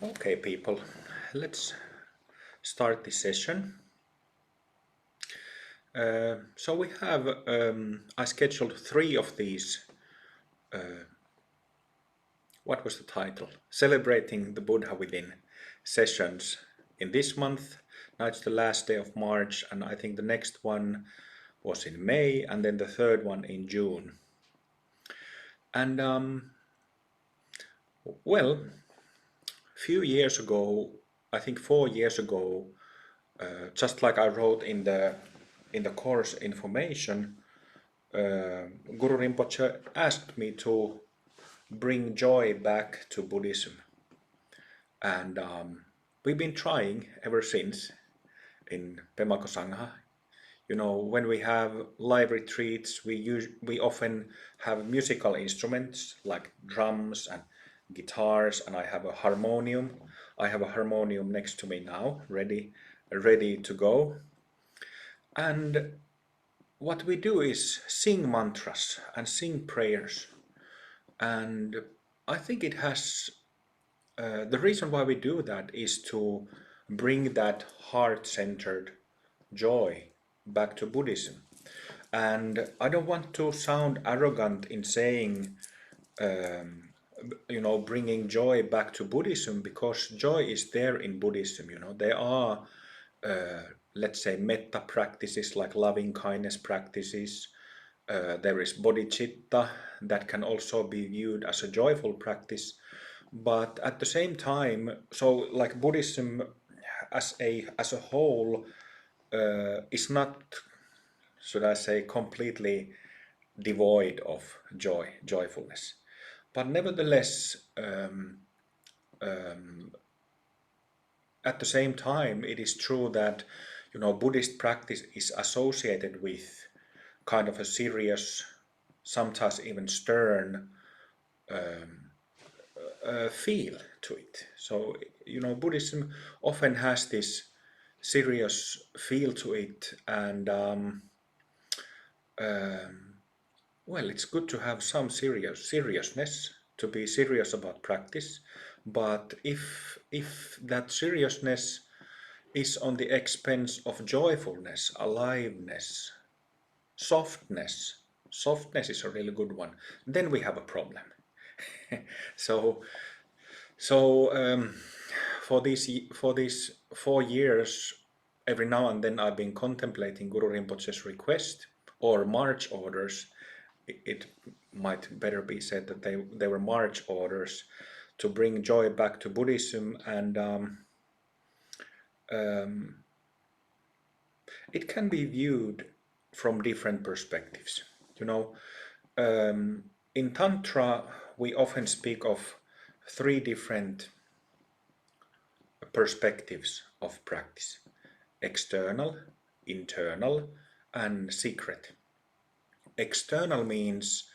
Okay, people, let's start this session. So we have, I scheduled 3 of these, what was the title? Celebrating the Buddha Within sessions in this month. Now it's the last day of March, and I think the next one was in May, and then the third one in June. And well, a few years ago, I think 4 years ago, just like I wrote in the course information, Guru Rinpoche asked me to bring joy back to Buddhism, and we've been trying ever since in Pemako Sangha. You know, when we have live retreats, we often have musical instruments like drums and guitars, and I have a harmonium. I have a harmonium next to me now, ready to go. And what we do is sing mantras and sing prayers. And I think it has, the reason why we do that is to bring that heart-centered joy back to Buddhism. And I don't want to sound arrogant in saying, bringing joy back to Buddhism, because joy is there in Buddhism. There are, let's say, metta practices like loving kindness practices. There is bodhicitta that can also be viewed as a joyful practice. But at the same time, so like Buddhism as a whole is not, should I say, completely devoid of joyfulness. But nevertheless, at the same time, it is true that Buddhist practice is associated with kind of a serious, sometimes even stern feel to it. So Buddhism often has this serious feel to it, and well, it's good to have some seriousness, to be serious about practice, but if that seriousness is on the expense of joyfulness, aliveness, softness, softness is a really good one, then we have a problem. So for these 4 years, every now and then I've been contemplating Guru Rinpoche's request or march orders. It might better be said that they were march orders to bring joy back to Buddhism, and it can be viewed from different perspectives. In Tantra, we often speak of 3 different perspectives of practice: external, internal, and secret. External means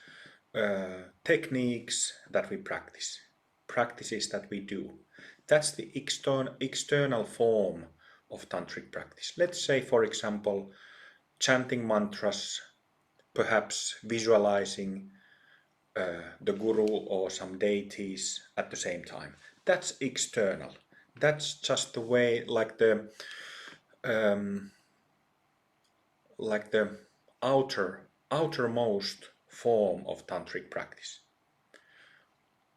techniques that we practice, practices that we do. That's the external form of tantric practice. Let's say, for example, chanting mantras, perhaps visualizing the guru or some deities at the same time. That's external. That's just the way, like the outermost form of tantric practice,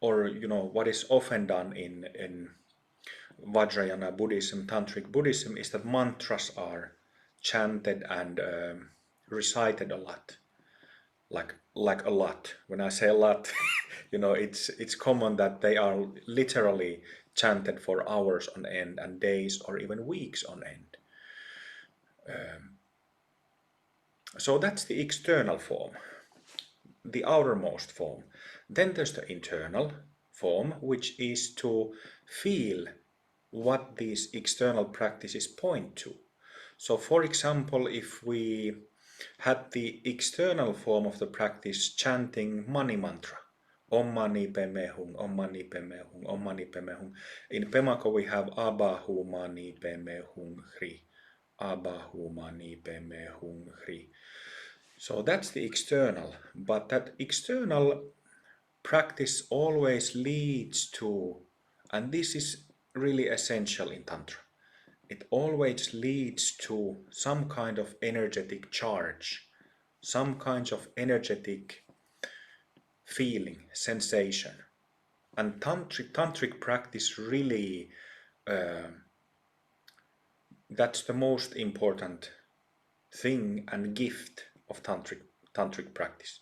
or what is often done in Vajrayana Buddhism, tantric Buddhism, is that mantras are chanted and recited a lot, like a lot. When I say a lot, it's common that they are literally chanted for hours on end and days or even weeks on end. So that's the external form, the outermost form. Then there's the internal form, which is to feel what these external practices point to. So for example, if we had the external form of the practice chanting Mani mantra, Om Mani Padme Hum, Om Mani Padme Hum, Om Mani Padme Hum. In Pemako we have Abahu Mani Padme Hum Hri, Abahu Mani Padme Hum Hri. So that's the external, but that external practice always leads to, and this is really essential in Tantra. It always leads to some kind of energetic charge, some kind of energetic feeling, sensation. And tantric practice really, uh, that's the most important thing and gift of tantric practice.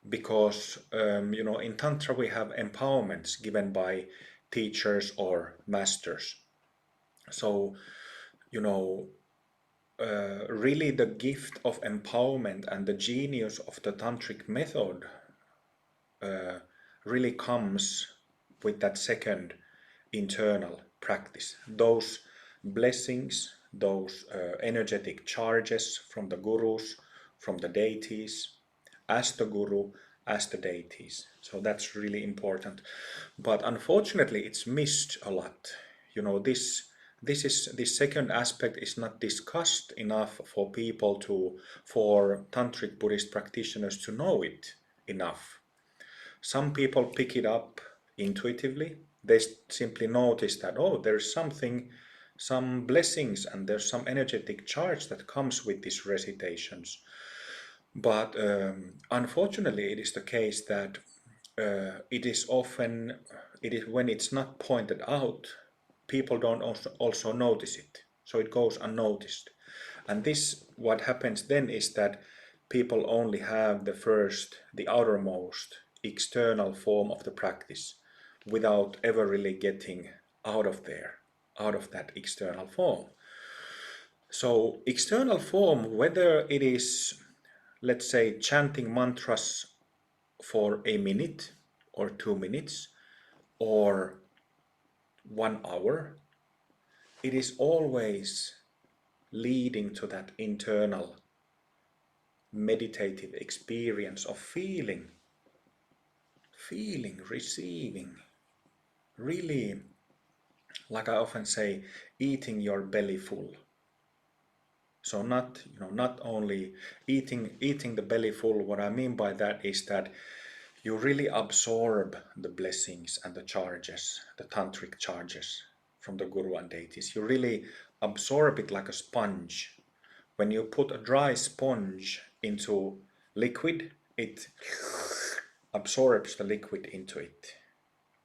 Because in Tantra we have empowerments given by teachers or masters. So, you know, really the gift of empowerment and the genius of the tantric method really comes with that second internal practice. Those blessings, those energetic charges from the gurus, from the deities, as the guru, as the deities. So that's really important. But unfortunately, it's missed a lot. You know, this second aspect is not discussed enough for people for tantric Buddhist practitioners to know it enough. Some people pick it up intuitively. They simply notice that, oh, there's something, some blessings, and there's some energetic charge that comes with these recitations. But unfortunately, it is the case that it is often, it is when it's not pointed out, people don't also notice it. So it goes unnoticed. And this, what happens then is that people only have the outermost external form of the practice without ever really getting out of there, out of that external form. So external form, whether it is, let's say, chanting mantras for a minute or 2 minutes or 1 hour, it is always leading to that internal meditative experience of feeling, receiving, really, like I often say, eating your belly full. So not only eating the belly full. What I mean by that is that you really absorb the blessings and the charges, the tantric charges from the guru and deities. You really absorb it like a sponge. When you put a dry sponge into liquid, it absorbs the liquid into it.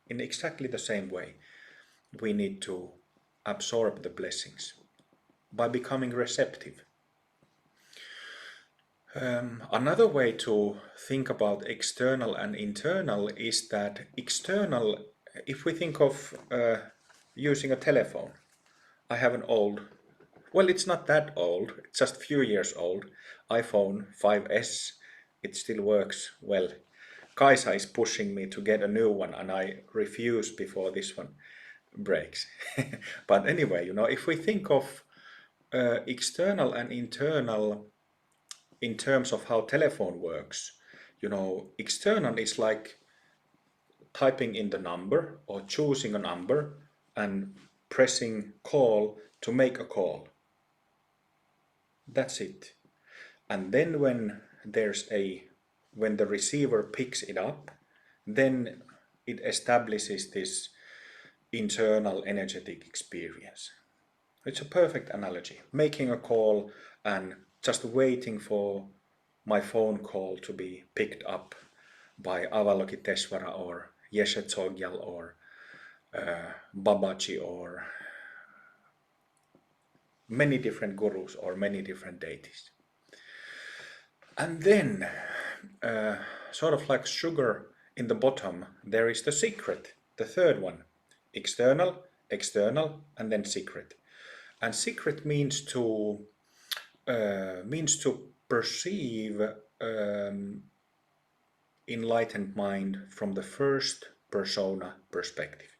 In exactly the same way, we need to absorb the blessings by becoming receptive. Another way to think about external and internal is that external, if we think of using a telephone, I have an old, well, it's not that old, it's just a few years old, iPhone 5S, it still works well. Kaisa is pushing me to get a new one and I refuse before this one breaks. But anyway, if we think of external and internal in terms of how telephone works, external is like typing in the number or choosing a number and pressing call to make a call. That's it. And then when the receiver picks it up, then it establishes this internal energetic experience. It's a perfect analogy. Making a call and just waiting for my phone call to be picked up by Avalokiteshvara or Yeshe Tsogyal or Babaji or many different gurus or many different deities. And then, sort of like sugar in the bottom, there is the secret, the third one. External, external, and then secret. And secret means to perceive enlightened mind from the first persona perspective.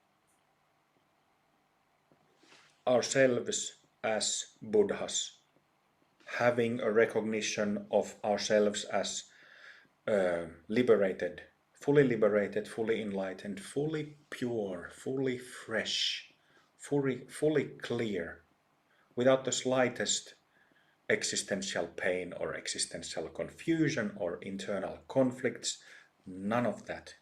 Ourselves as Buddhas, having a recognition of ourselves as liberated, fully enlightened, fully pure, fully fresh, fully clear, without the slightest existential pain or existential confusion or internal conflicts, none of that.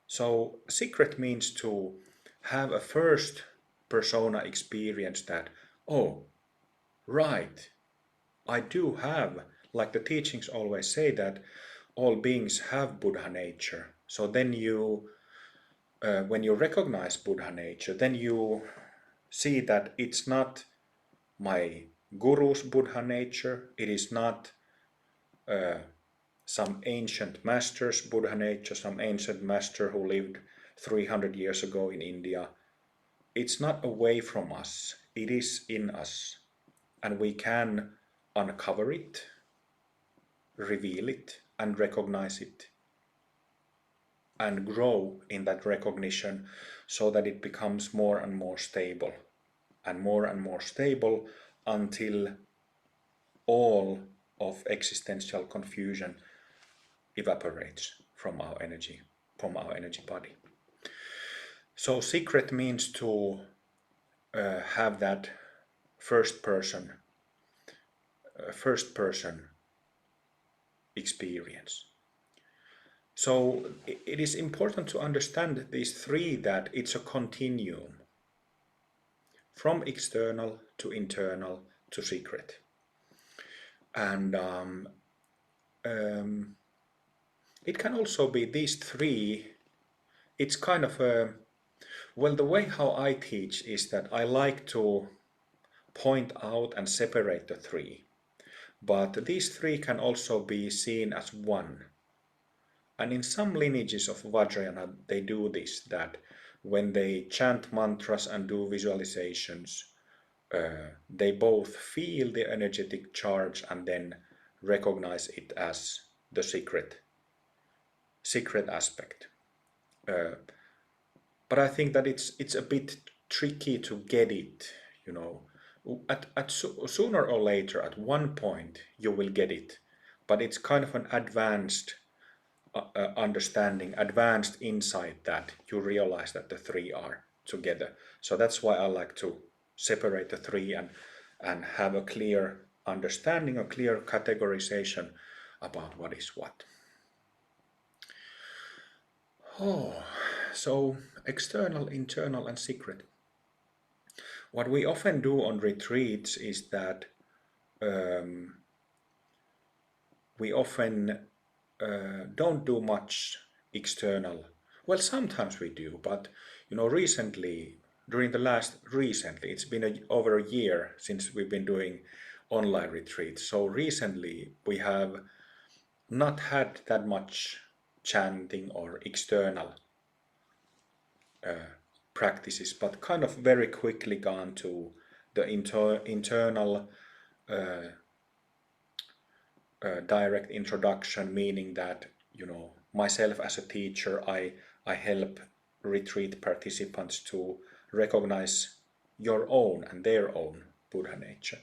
So secret means to have a first persona experience that, oh, right, I do have, like the teachings always say that all beings have Buddha nature. So then when you recognize Buddha nature, then you see that it's not my guru's Buddha nature, it is not some ancient master's Buddha nature, some ancient master who lived 300 years ago in India. It's not away from us, it is in us, and we can uncover it, reveal it, and recognize it, and grow in that recognition so that it becomes more and more stable, until all of existential confusion evaporates from our energy body. So secret means to have that first person experience. So it is important to understand these three, that it's a continuum from external to internal to secret. And it can also be these three. It's kind of a, well, the way how I teach is that I like to point out and separate the three. But these three can also be seen as one. And in some lineages of Vajrayana, they do this, that when they chant mantras and do visualizations, they both feel the energetic charge and then recognize it as the secret aspect. But I think that it's a bit tricky to get it, you know. Sooner or later, at one point, you will get it, but it's kind of an advanced understanding, advanced insight, that you realize that the three are together. So that's why I like to separate the three and have a clear understanding, a clear categorization about what is what. Oh, so external, internal, and secret. What we often do on retreats is that we often don't do much external. Well, sometimes we do, but recently, it's been over a year since we've been doing online retreats. So recently we have not had that much chanting or external practices, but kind of very quickly gone to the internal direct introduction, meaning that myself as a teacher, I help retreat participants to recognize your own and their own Buddha nature.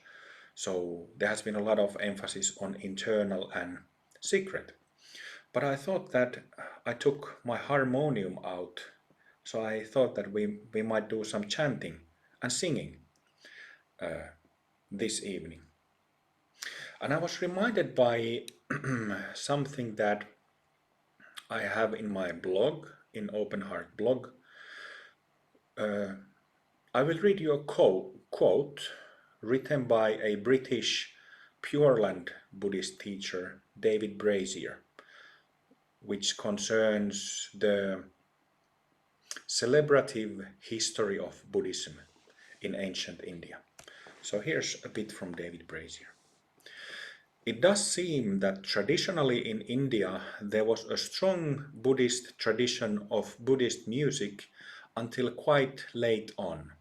So there has been a lot of emphasis on internal and secret. But I thought that I took my harmonium out, so I thought that we might do some chanting and singing this evening. And I was reminded by something that I have in my blog, in Open Heart blog. I will read you a quote written by a British Pure Land Buddhist teacher, David Brazier, which concerns the celebrative history of Buddhism in ancient India. So here's a bit from David Brazier. It does seem that traditionally in India there was a strong Buddhist tradition of Buddhist music until quite late on.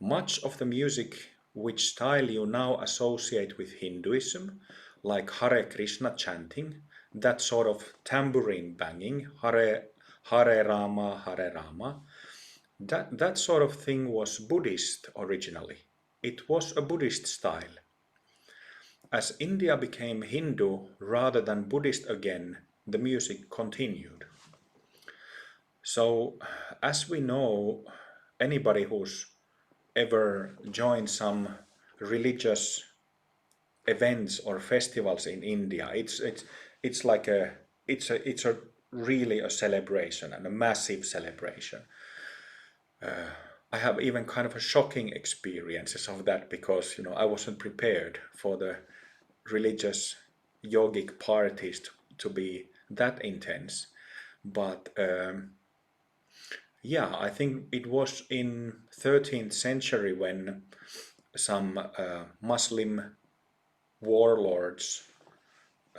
Much of the music which style you now associate with Hinduism, like Hare Krishna chanting, that sort of tambourine banging, Hare Rama, that sort of thing was Buddhist originally. It was a Buddhist style. As India became Hindu rather than Buddhist again, the music continued. So, as we know, anybody who's ever joined some religious events or festivals in India, it's like it's a really a celebration, and a massive celebration. I have even kind of a shocking experiences of that because I wasn't prepared for the religious yogic parties to be that intense. But yeah, I think it was in 13th century when some Muslim warlords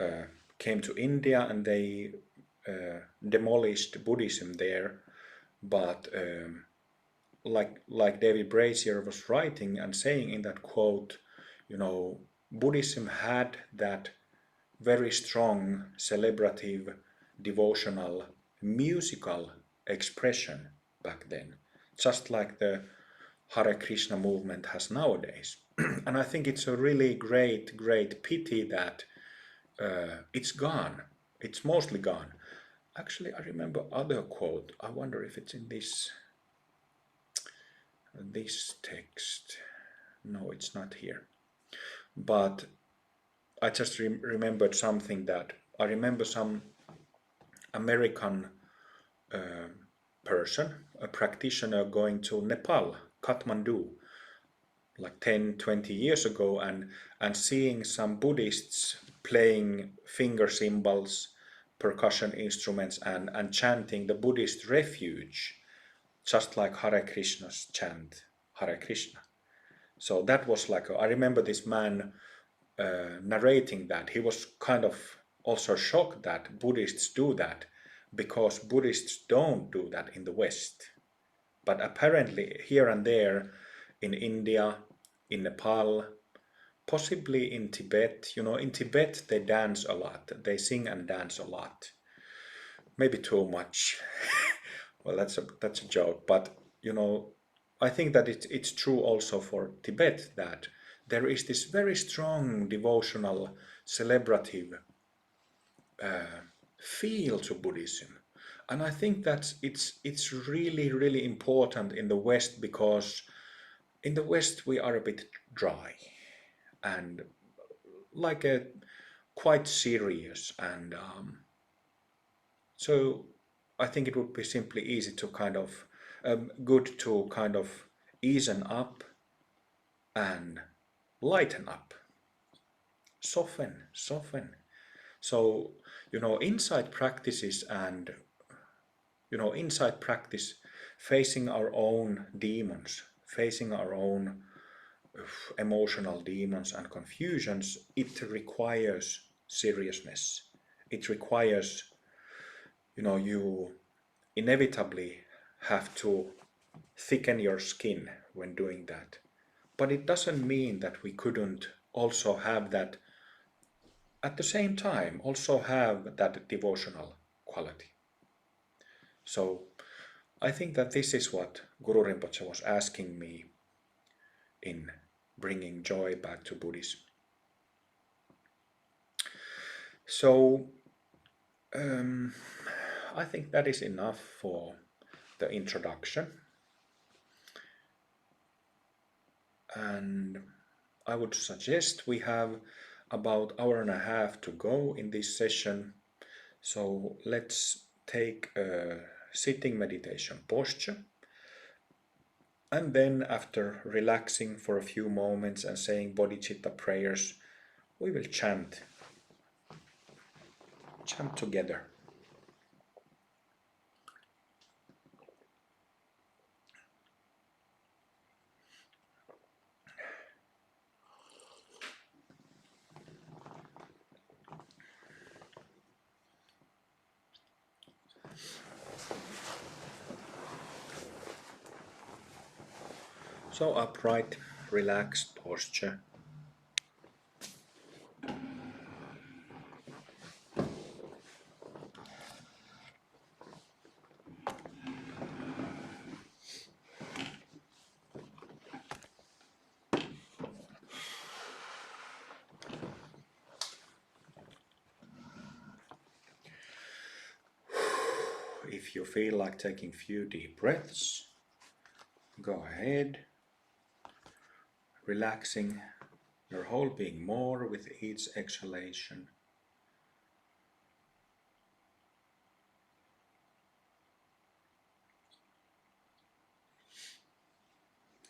uh, came to India and they demolished Buddhism there. But like David Brazier was writing and saying in that quote, Buddhism had that very strong celebrative, devotional, musical expression back then, just like the Hare Krishna movement has nowadays. And I think it's a really great, great pity that it's gone. It's mostly gone. Actually, I remember other quote. I wonder if it's in this text. No, it's not here. But I just remembered something that I remember some American person, a practitioner going to Nepal, Kathmandu, like 10, 20 years ago and seeing some Buddhists playing finger cymbals, percussion instruments and chanting the Buddhist refuge, just like Hare Krishna's chant, Hare Krishna. So that was like, I remember this man narrating that. He was kind of also shocked that Buddhists do that because Buddhists don't do that in the West. But apparently, here and there in India, in Nepal, possibly in Tibet, in Tibet they dance a lot, they sing and dance a lot. Maybe too much. Well, that's a joke, but I think that it's true also for Tibet that there is this very strong devotional, celebrative feel to Buddhism. And I think that it's really, really important in the West because in the West we are a bit dry and like a quite serious and so I think it would be simply easy to kind of good to kind of easen up and lighten up, soften. So insight practices and insight practice, facing our own demons, facing our own emotional demons and confusions, it requires seriousness. It requires, you inevitably have to thicken your skin when doing that. But it doesn't mean that we couldn't also have that at the same time, also have that devotional quality. So I think that this is what Guru Rinpoche was asking me in bringing joy back to Buddhism. So I think that is enough for the introduction. And I would suggest we have about hour and a half to go in this session. So let's take a sitting meditation posture. And then after relaxing for a few moments and saying bodhicitta prayers, we will chant together. So upright, relaxed posture. If you feel like taking few deep breaths, go ahead, relaxing your whole being more with each exhalation.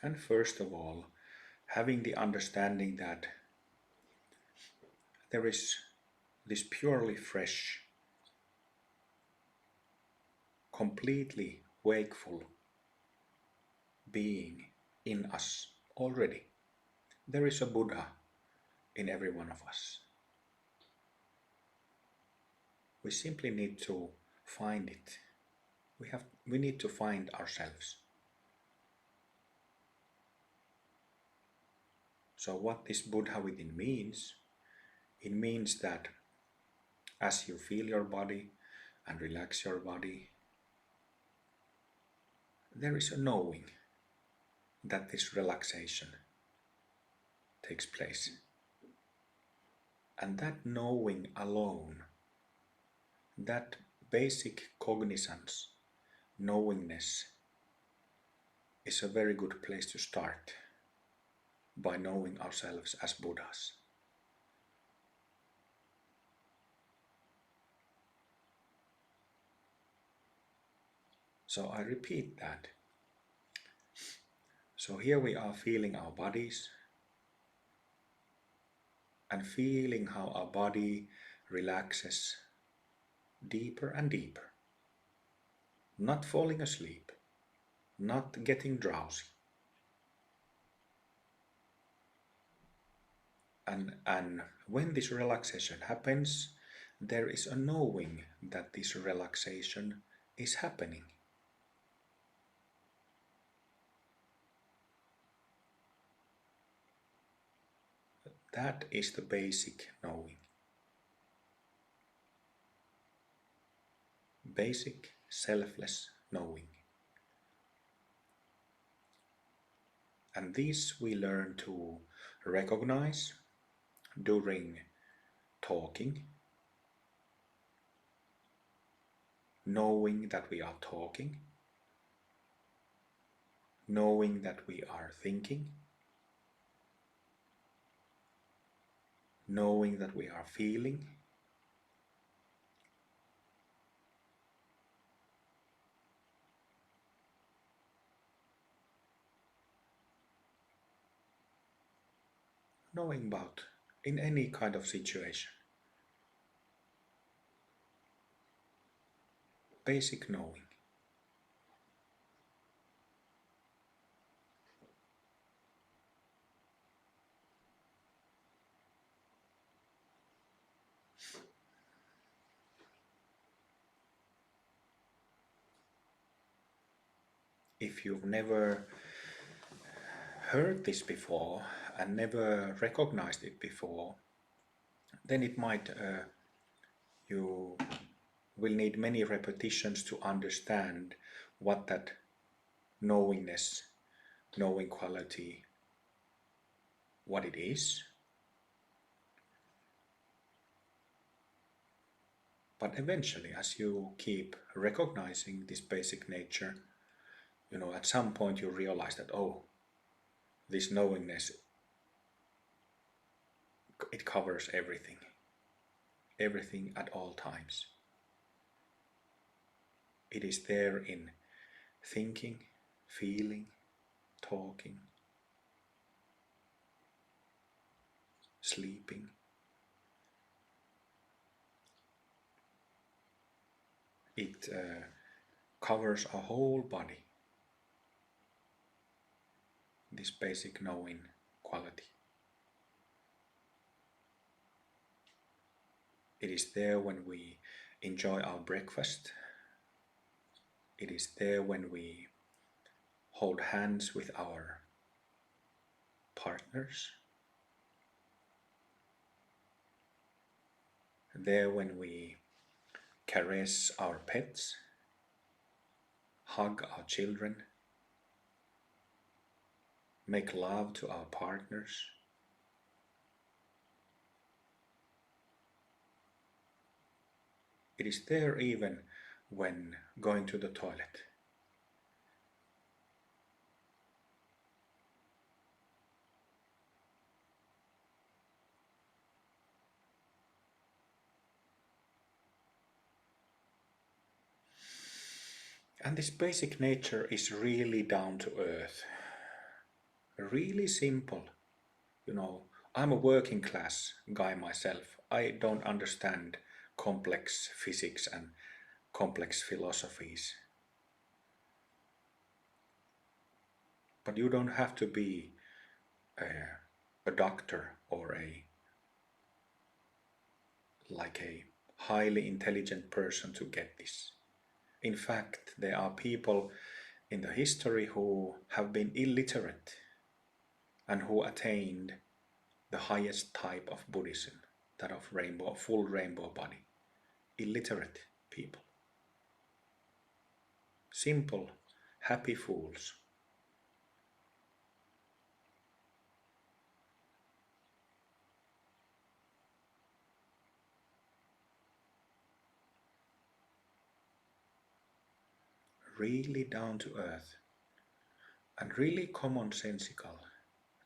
And first of all, having the understanding that there is this purely fresh, completely wakeful being in us already. There is a Buddha in every one of us. We simply need to find it. We need to find ourselves. So what this Buddha within means, it means that as you feel your body and relax your body, there is a knowing that this relaxation takes place. And that knowing alone, that basic cognizance, knowingness, is a very good place to start by knowing ourselves as Buddhas. So I repeat that. So here we are feeling our bodies and feeling how our body relaxes deeper and deeper. Not falling asleep, not getting drowsy. And when this relaxation happens, there is a knowing that this relaxation is happening. That is the basic knowing. Basic selfless knowing. And this we learn to recognize during talking, knowing that we are talking, knowing that we are thinking, knowing that we are feeling, knowing about in any kind of situation. Basic knowing. If you've never heard this before and never recognized it before, then it might you will need many repetitions to understand what that knowingness, knowing quality, what it is. But eventually, as you keep recognizing this basic nature, at some point you realize that, oh, this knowingness, it covers everything. Everything at all times. It is there in thinking, feeling, talking, sleeping. It covers our whole body, this basic knowing quality. It is there when we enjoy our breakfast. It is there when we hold hands with our partners. There when we caress our pets, hug our children, make love to our partners. It is there even when going to the toilet. And this basic nature is really down to earth. Really simple. You know, I'm a working class guy myself. I don't understand complex physics and complex philosophies. But you don't have to be a, a doctor or a highly intelligent person to get this. In fact, there are people in the history who have been illiterate and who attained the highest type of Buddhism, that of rainbow, full rainbow body. Illiterate people. Simple, happy fools. Really down to earth and really commonsensical.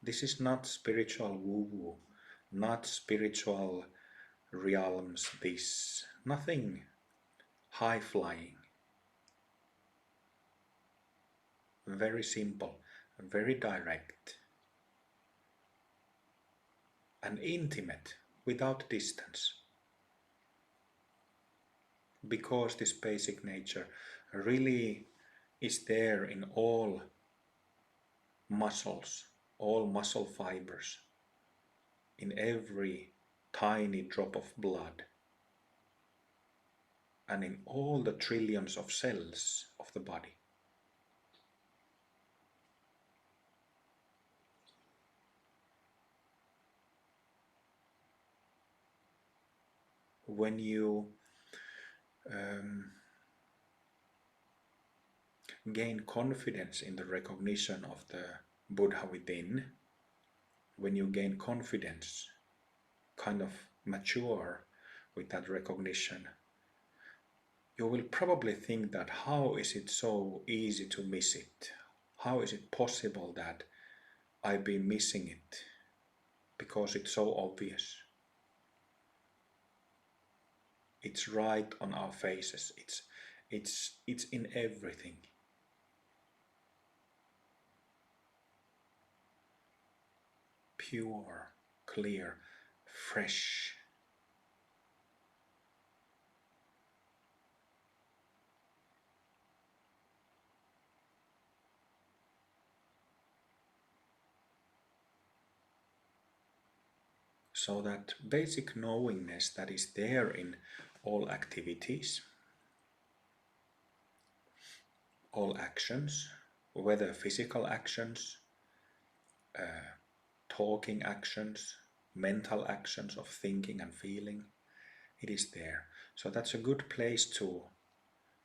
This is not spiritual woo-woo, not spiritual realms, this, nothing high-flying. Very simple, very direct, and intimate, without distance. Because this basic nature really is there in all muscles, all muscle fibers, in every tiny drop of blood, and in all the trillions of cells of the body. When you gain confidence in the recognition of the Buddha within, when you gain confidence, kind of mature with that recognition, you will probably think that how is it so easy to miss it? How is it possible that I've been missing it? Because it's so obvious. It's right on our faces. It's in everything. Pure, clear, fresh. So that basic knowingness that is there in all activities, all actions, whether physical actions, talking actions, mental actions of thinking and feeling, it is there. So that's a good place to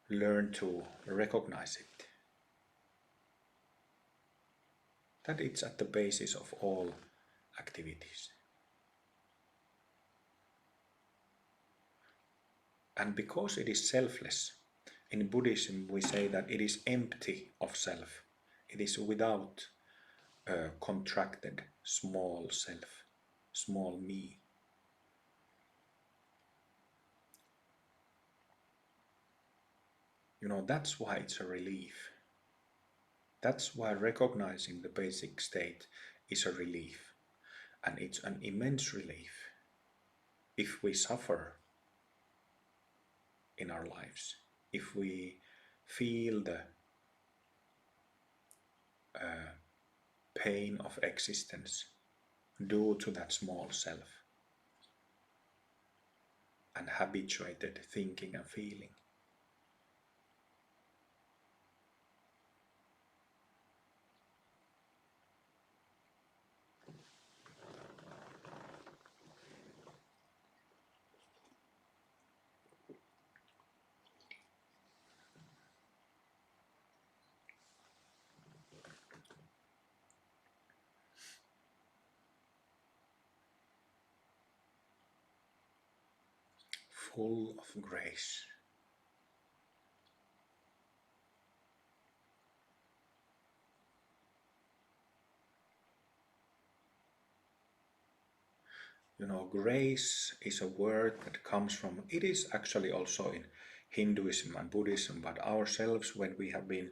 learn to recognize it. That it's at the basis of all activities. And because it is selfless, in Buddhism we say that it is empty of self. It is without a contracted small self, small me. You know, that's why it's a relief. That's why recognizing the basic state is a relief. And it's an immense relief if we suffer in our lives, if we feel the pain of existence due to that small self and habituated thinking and feeling. Full of grace. You know, grace is a word that comes from, it is actually also in Hinduism and Buddhism, but ourselves, when we have been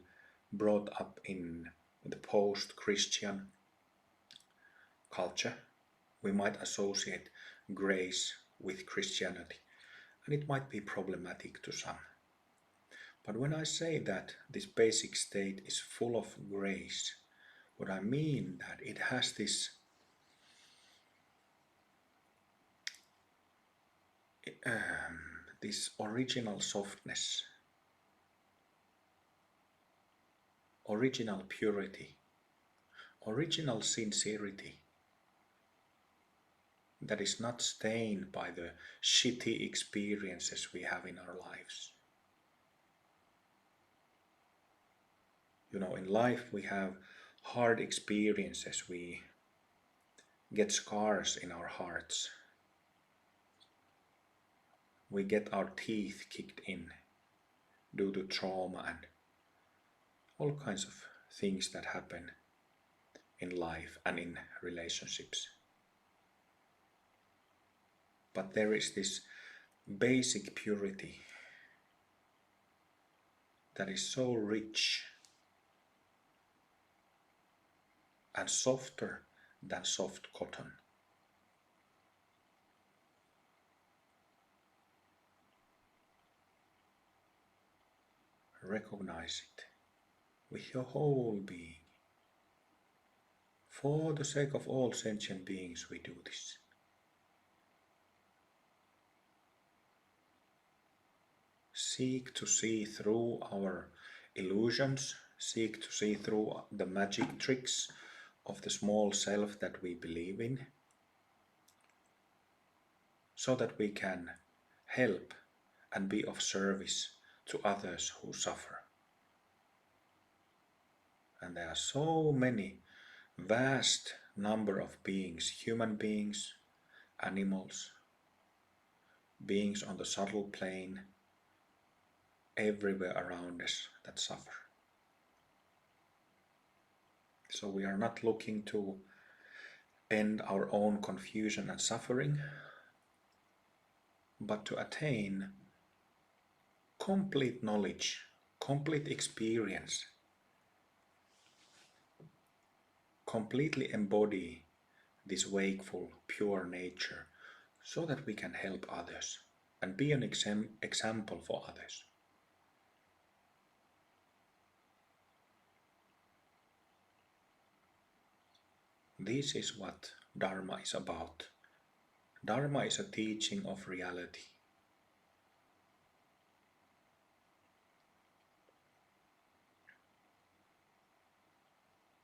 brought up in the post-Christian culture, we might associate grace with Christianity, and it might be problematic to some. But when I say that this basic state is full of grace, what I mean that it has this original softness, original purity, original sincerity that is not stained by the shitty experiences we have in our lives. You know, in life we have hard experiences, we get scars in our hearts, we get our teeth kicked in due to trauma and all kinds of things that happen in life and in relationships. But there is this basic purity that is so rich and softer than soft cotton. Recognize it with your whole being. For the sake of all sentient beings, we do this. Seek to see through our illusions, seek to see through the magic tricks of the small self that we believe in, so that we can help and be of service to others who suffer. And there are so many, vast number of beings, human beings, animals, beings on the subtle plane, everywhere around us that suffer. So we are not looking to end our own confusion and suffering, but to attain complete knowledge, complete experience, completely embody this wakeful, pure nature, so that we can help others and be an example for others. This is what Dharma is about. Dharma is a teaching of reality.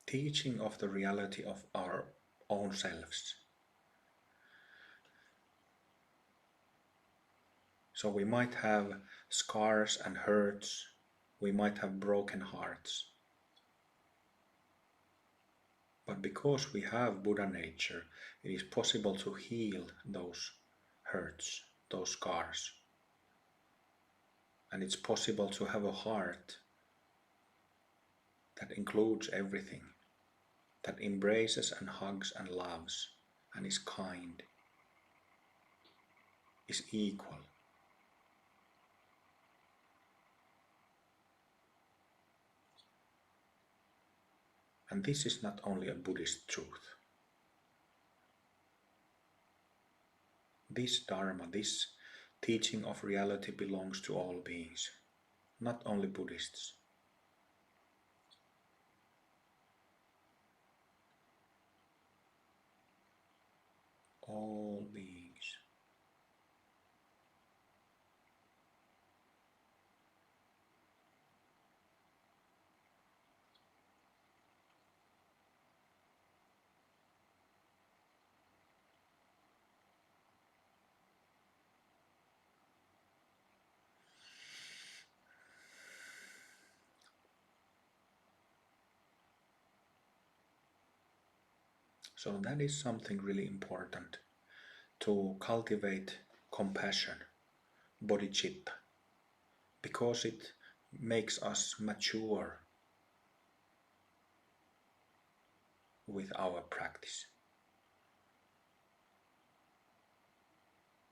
Teaching of the reality of our own selves. So we might have scars and hurts, we might have broken hearts. But because we have Buddha nature, it is possible to heal those hurts, those scars. And it's possible to have a heart that includes everything, that embraces and hugs and loves and is kind, is equal. And this is not only a Buddhist truth. This Dharma, this teaching of reality belongs to all beings, not only Buddhists. All beings. So that is something really important, to cultivate compassion, bodhicitta, because it makes us mature with our practice.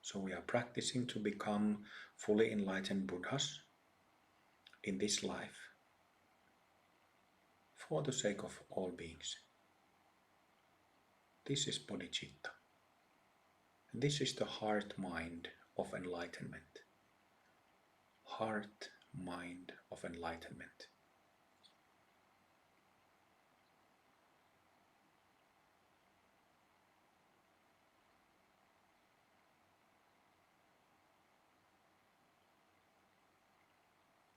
So we are practicing to become fully enlightened Buddhas in this life for the sake of all beings. This is bodhicitta. This is the heart mind of enlightenment. Heart mind of enlightenment.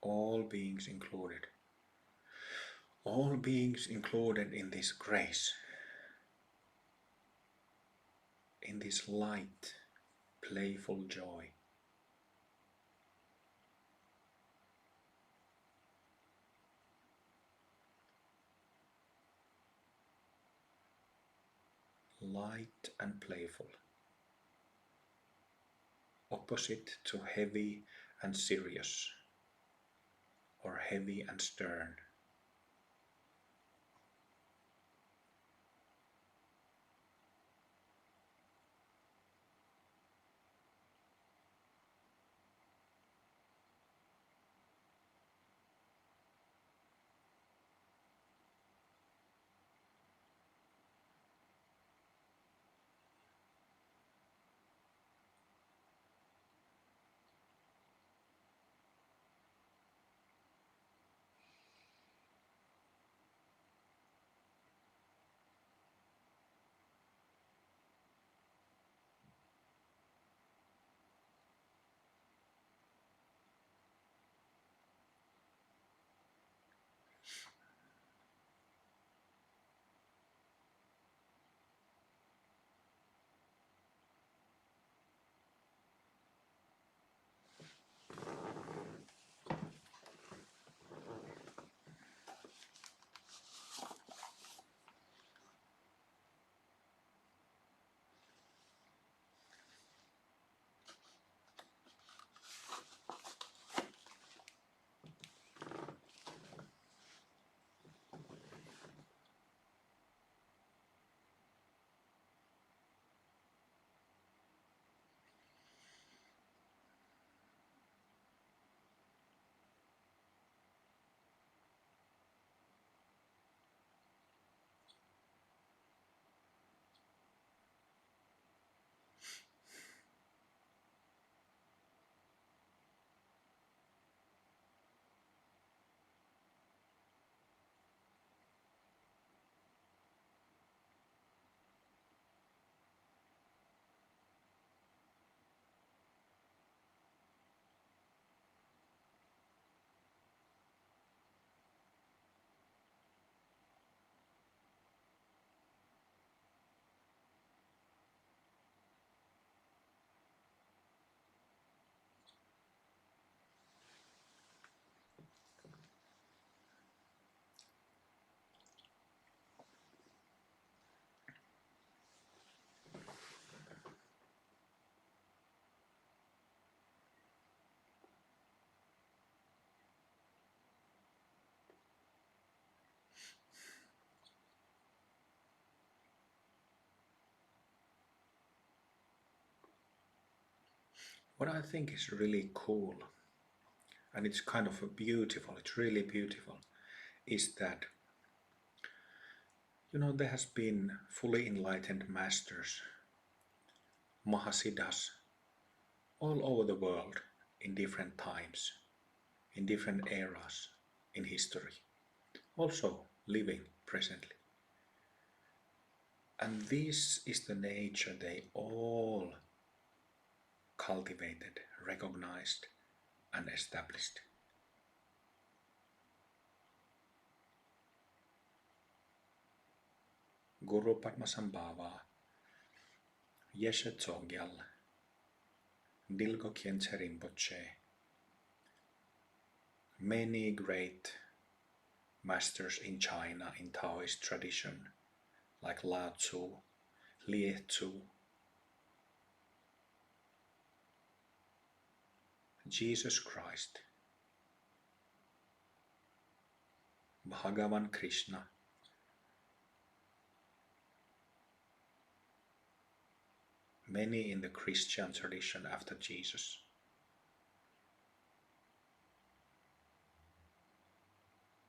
All beings included. All beings included in this grace, in this light, playful joy. Light and playful. Opposite to heavy and serious, or heavy and stern. What I think is really cool, and it's kind of beautiful, it's really beautiful, is that there has been fully enlightened masters, Mahasiddhas, all over the world in different times, in different eras in history, also living presently. And this is the nature they all cultivated, recognized, and established. Guru Padmasambhava, Yeshe Tsogyal, Dilgo Khyentse Rinpoche, many great masters in China in Taoist tradition, like Lao Tzu, Lie Tzu, Jesus Christ, Bhagavan Krishna, many in the Christian tradition after Jesus.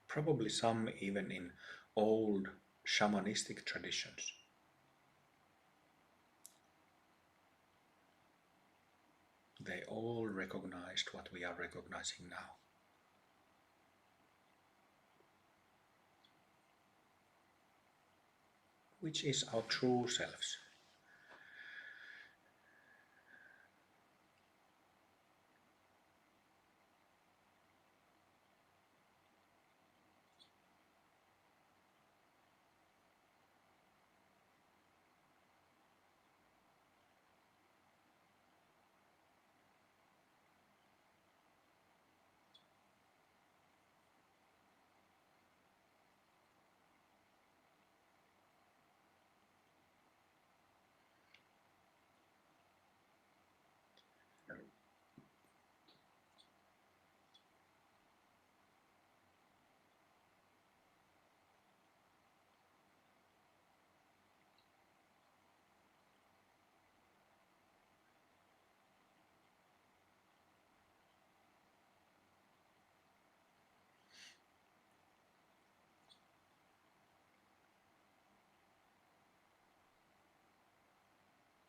Probably some even in old shamanistic traditions. they all recognized what we are recognizing now. Which is our true selves.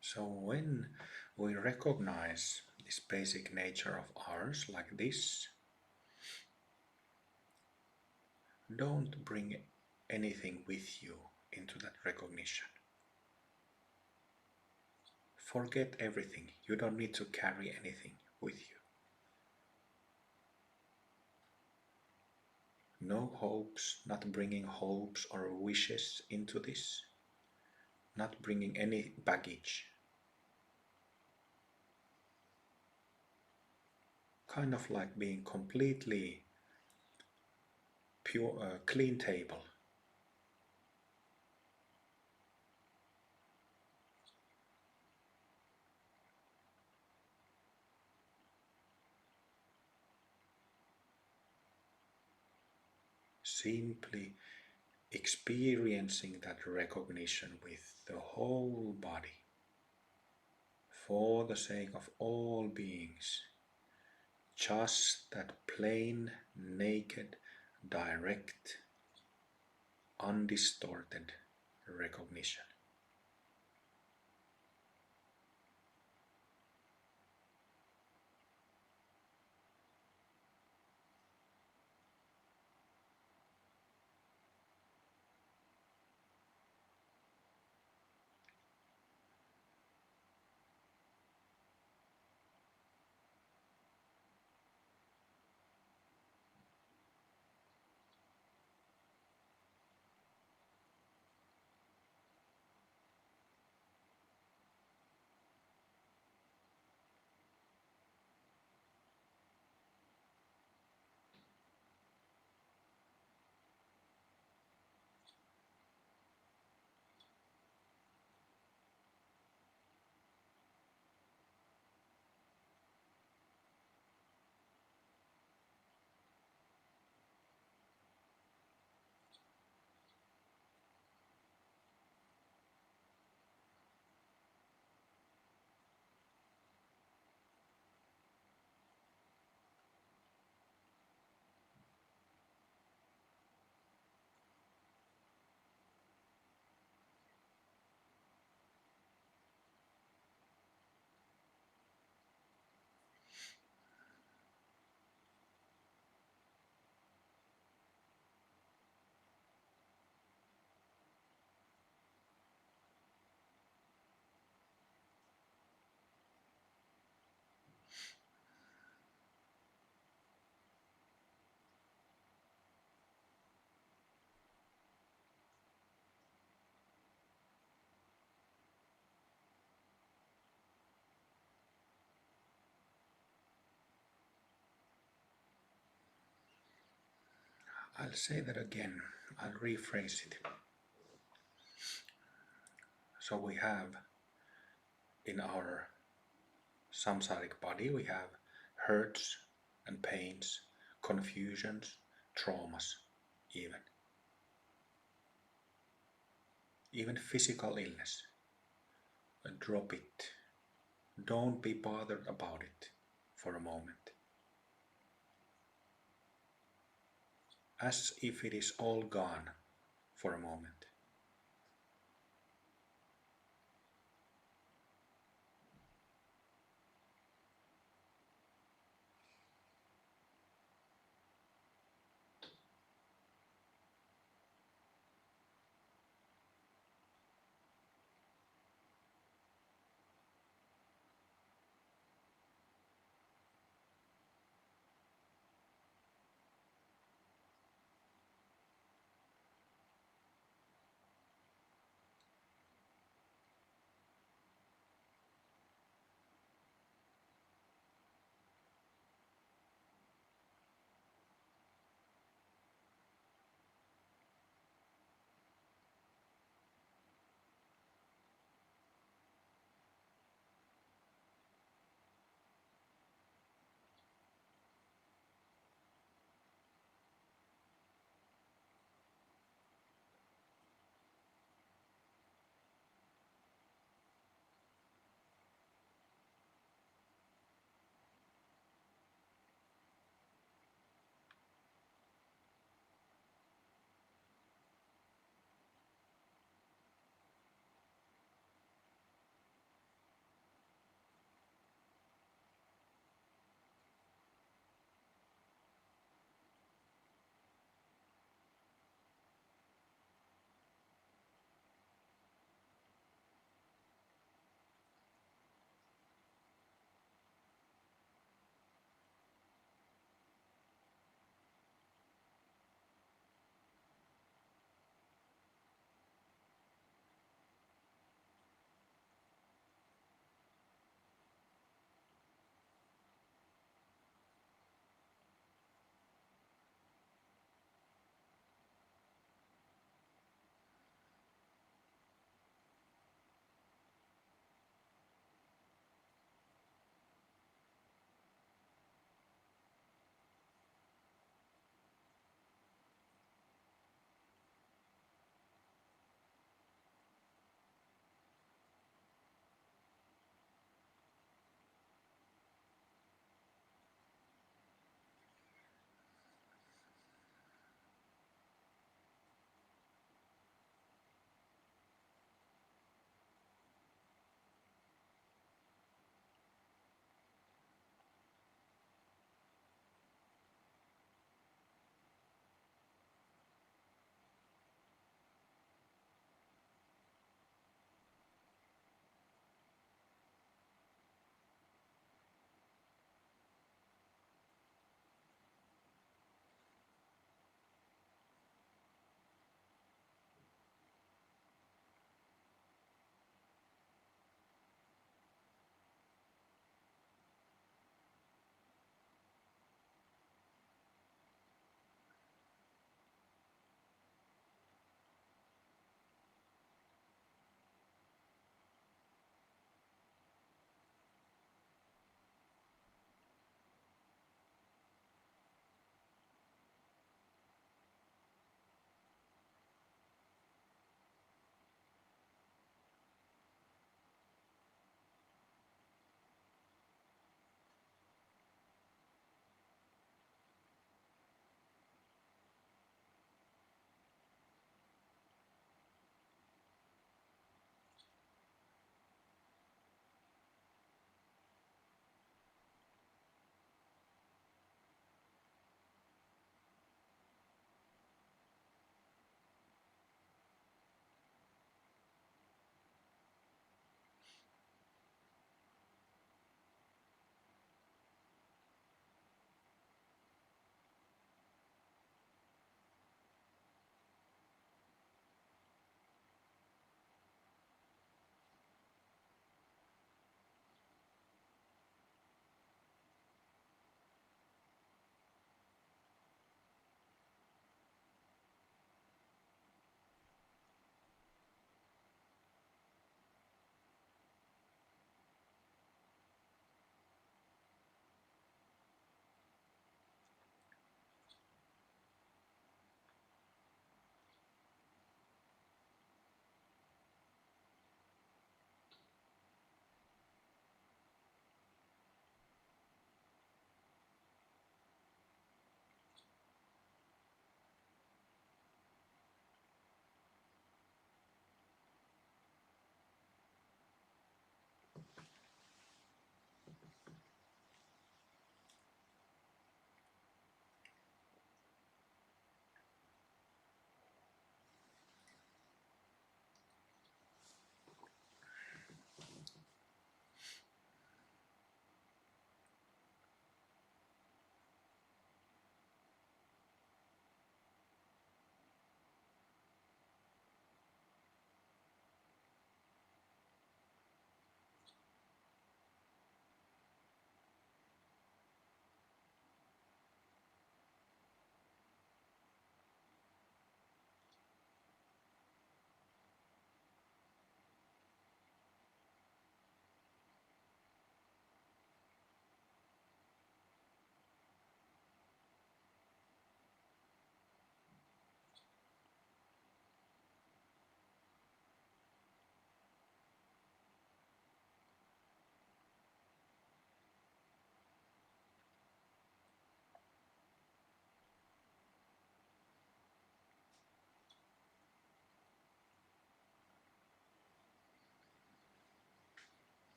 So when we recognize this basic nature of ours like this, don't bring anything with you into that recognition. Forget everything. You don't need to carry anything with you. No hopes, not bringing hopes or wishes into this, not bringing any baggage. Kind of like being completely pure, clean table. Simply experiencing that recognition with the whole body for the sake of all beings. Just that plain, naked, direct, undistorted recognition. I'll say that again. I'll rephrase it. So we have in our samsaric body, we have hurts and pains, confusions, traumas, even physical illness. Drop it. Don't be bothered about it for a moment. As if it is all gone for a moment.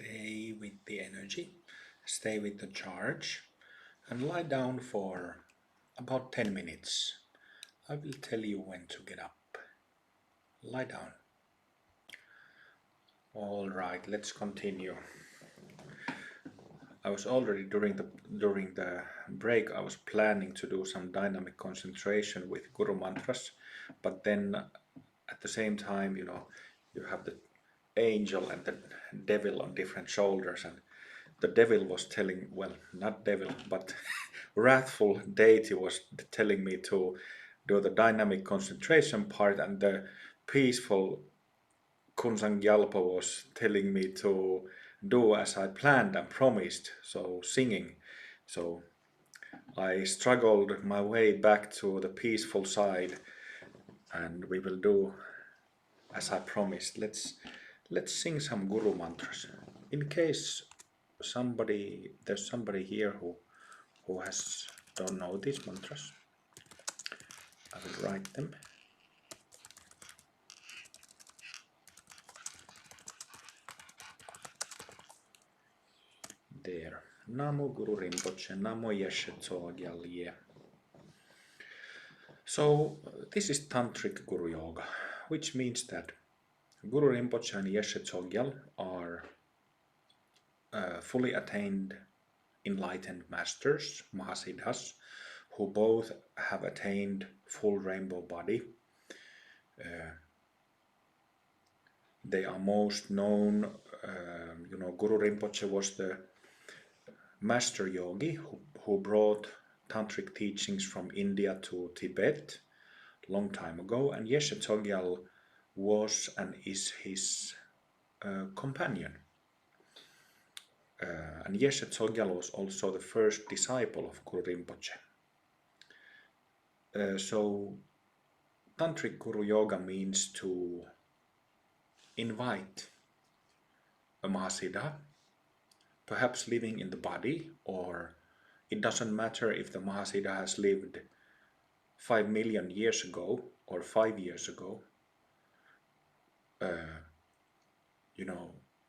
stay with the energy, stay with the charge, and lie down for about 10 minutes. I will tell you when to get up. Lie down. All right, let's continue. I was already during the break, I was planning to do some dynamic concentration with Guru mantras, but then at the same time, you have the angel and the devil on different shoulders, and the devil was telling, well, not devil, but wrathful deity was telling me to do the dynamic concentration part, and the peaceful Kunsang Gyalpa was telling me to do as I planned and promised, so singing. So I struggled my way back to the peaceful side, and we will do as I promised. Let's sing some Guru mantras. In case there's somebody here who has don't know these mantras, I will write them. There. Namo Guru Rinpoche, Namo Yeshe Tsogyal Ye. So this is Tantric Guru Yoga, which means that Guru Rinpoche and Yeshe Tsogyal are fully attained enlightened masters, Mahasiddhas, who both have attained full rainbow body. They are most known, Guru Rinpoche was the master yogi who brought tantric teachings from India to Tibet long time ago, and Yeshe Tsogyal was and is his companion. And Yeshe Tsogyal was also the first disciple of Guru Rinpoche. So Tantric Guru Yoga means to invite a Mahasiddha, perhaps living in the body, or it doesn't matter if the Mahasiddha has lived 5 million years ago or 5 years ago.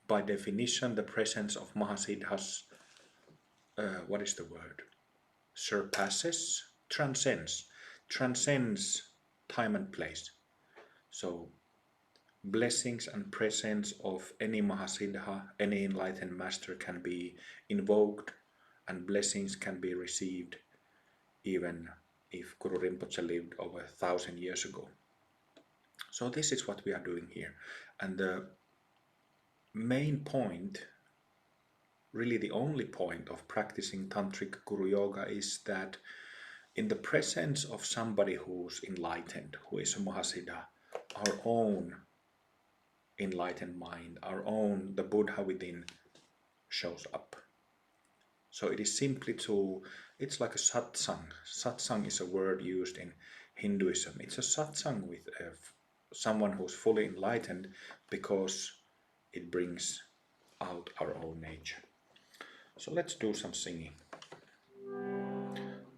By definition, the presence of Mahasiddhas, transcends time and place. So blessings and presence of any Mahasiddha, any enlightened master can be invoked, and blessings can be received even if Guru Rinpoche lived over 1,000 years ago. So this is what we are doing here. And the main point, really the only point of practicing Tantric Guru Yoga is that in the presence of somebody who's enlightened, who is a Mahasiddha, our own enlightened mind, the Buddha within shows up. So it is simply it's like a satsang. Satsang is a word used in Hinduism. It's a satsang with someone who's fully enlightened, because it brings out our own nature. So let's do some singing.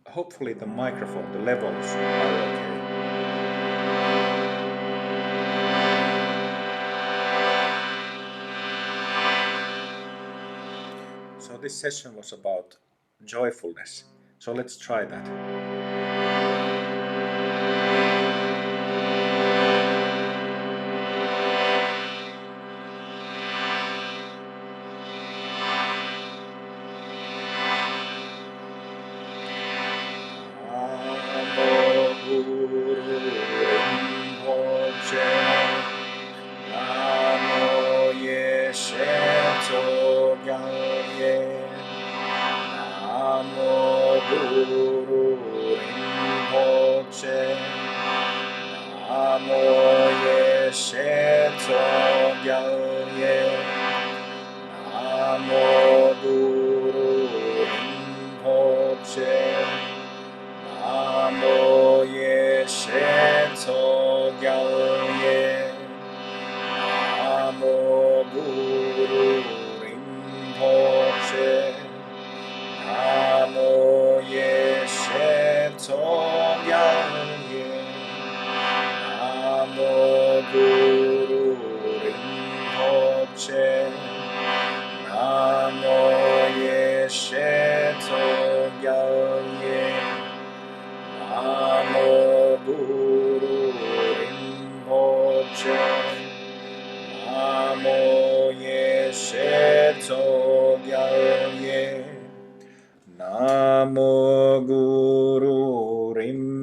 Hopefully the microphone, the levels are okay. So this session was about joyfulness. So let's try that.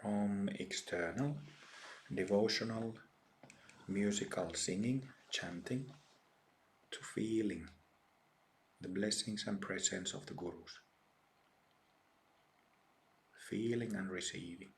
From external, devotional, musical singing, chanting, to feeling the blessings and presence of the Gurus. Feeling and receiving.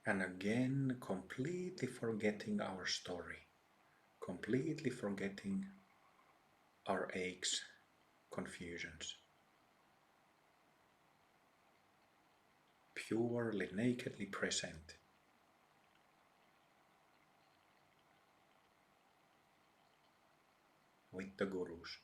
And again, completely forgetting our story, completely forgetting our aches, confusions, purely, nakedly present. With the Gurus.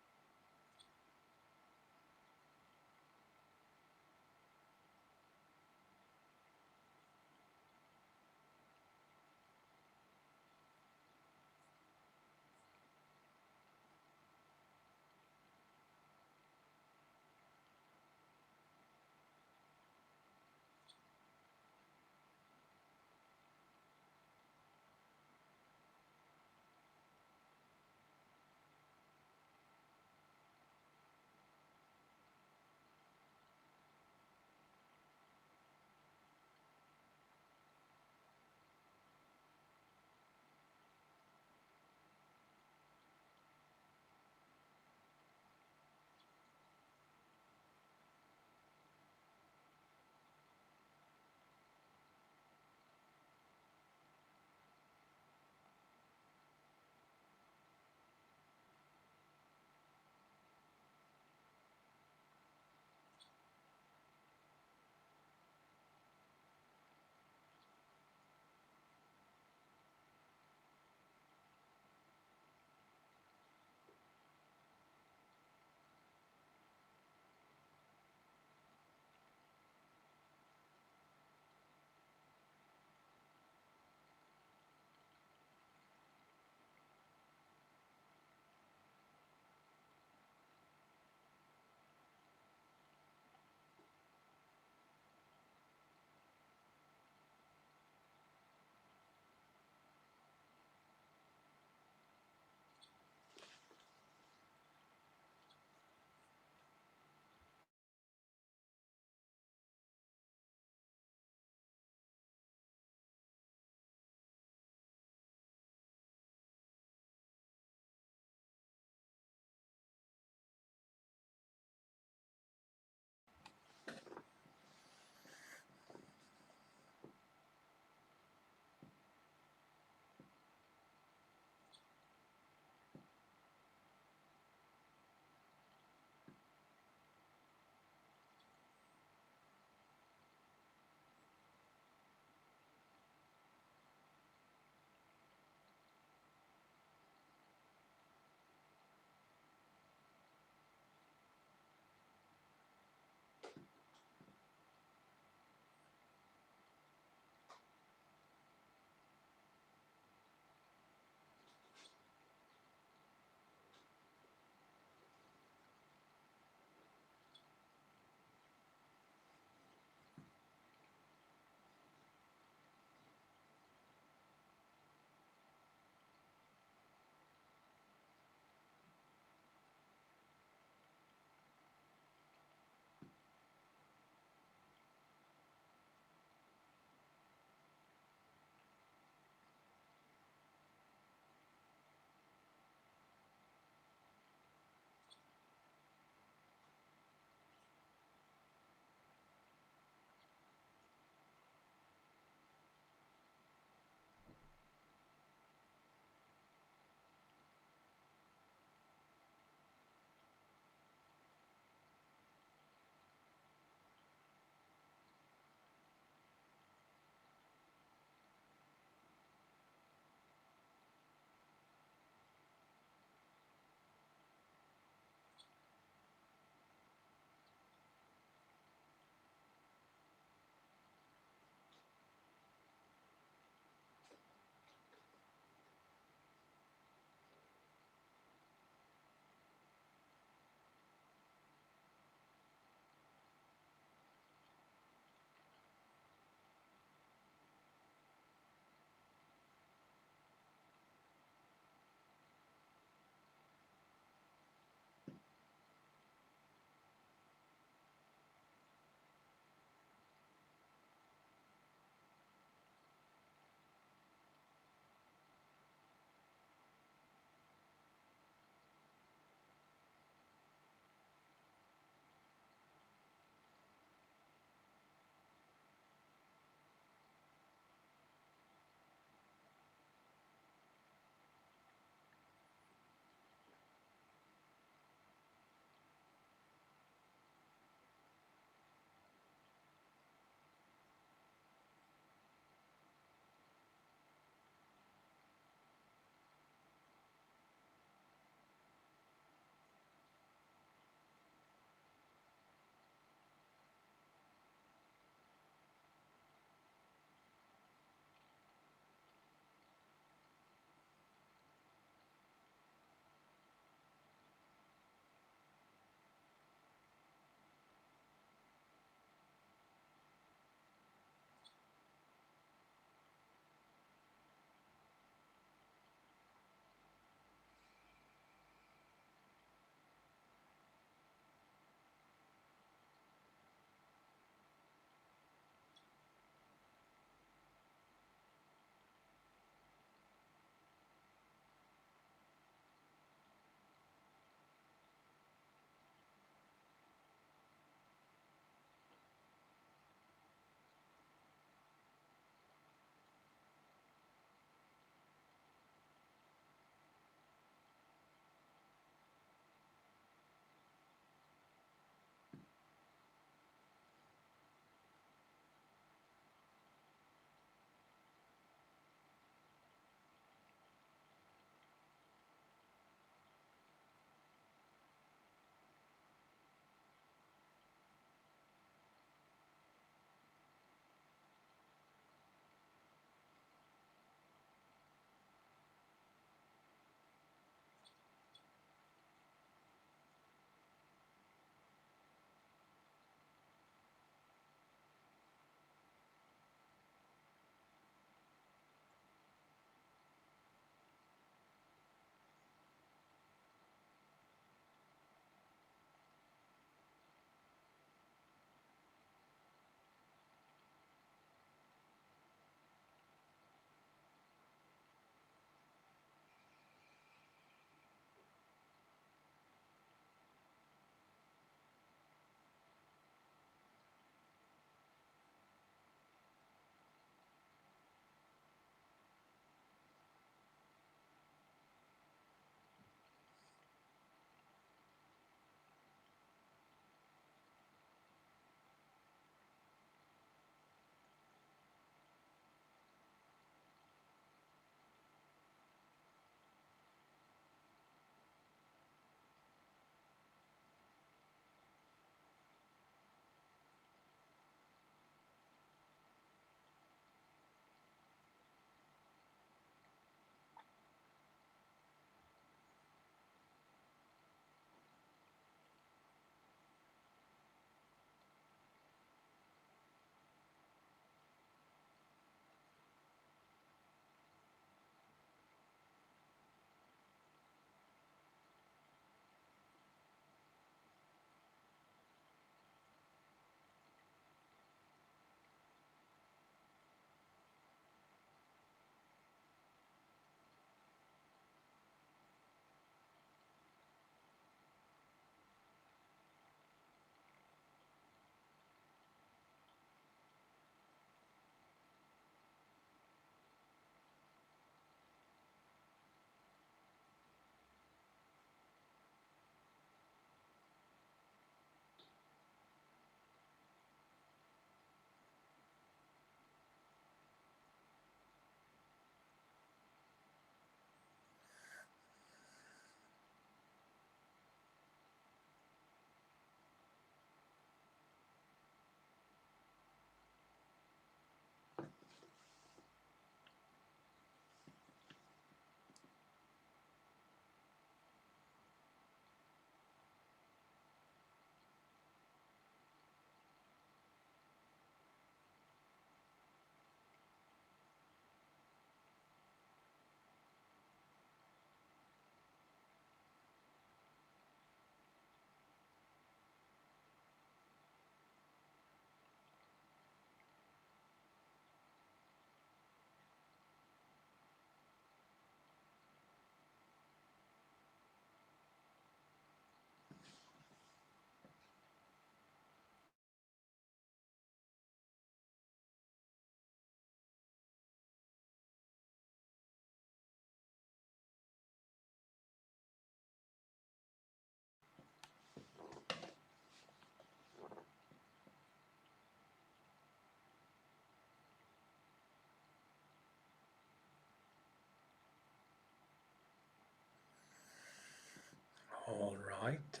Right.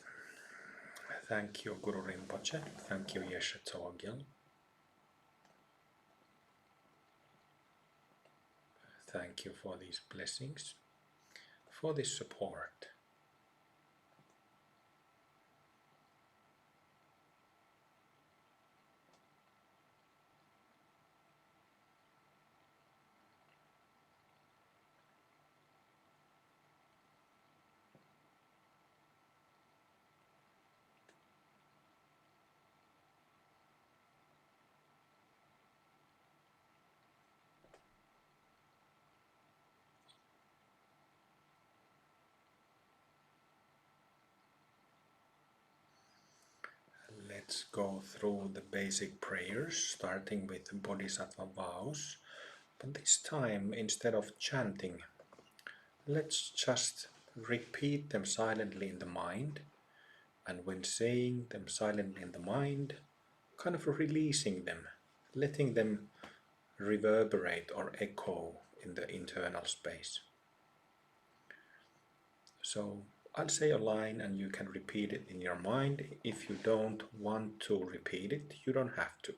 Thank you, Guru Rinpoche. Thank you, Yeshe Tsogyal. Thank you for these blessings, for this support. Let's go through the basic prayers, starting with the Bodhisattva vows. But this time, instead of chanting, let's just repeat them silently in the mind. And when saying them silently in the mind, kind of releasing them, letting them reverberate or echo in the internal space. So I'll say a line and you can repeat it in your mind. If you don't want to repeat it, you don't have to.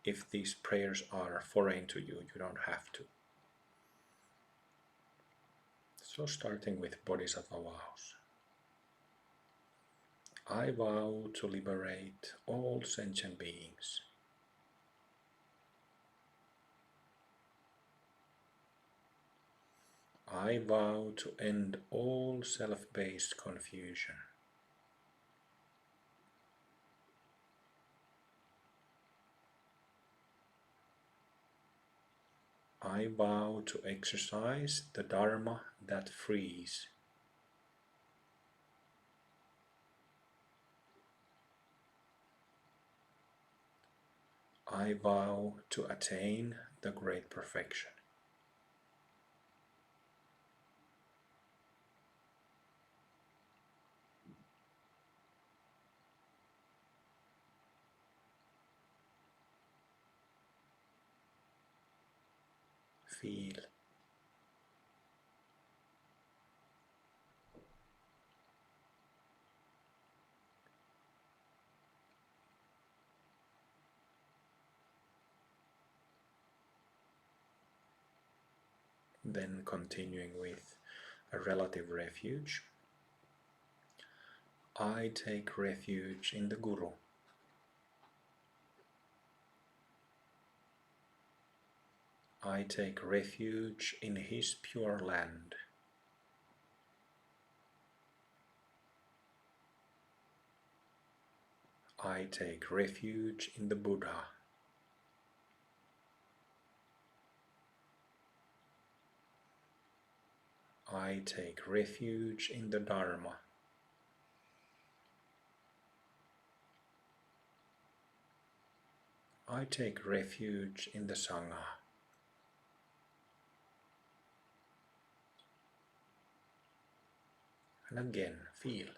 If these prayers are foreign to you, you don't have to. So starting with Bodhisattva vows. I vow to liberate all sentient beings. I vow to end all self-based confusion. I vow to exercise the Dharma that frees. I vow to attain the great perfection. Feel. Then continuing with a relative refuge. I take refuge in the Guru. I take refuge in his pure land. I take refuge in the Buddha. I take refuge in the Dharma. I take refuge in the Sangha. And again, feel.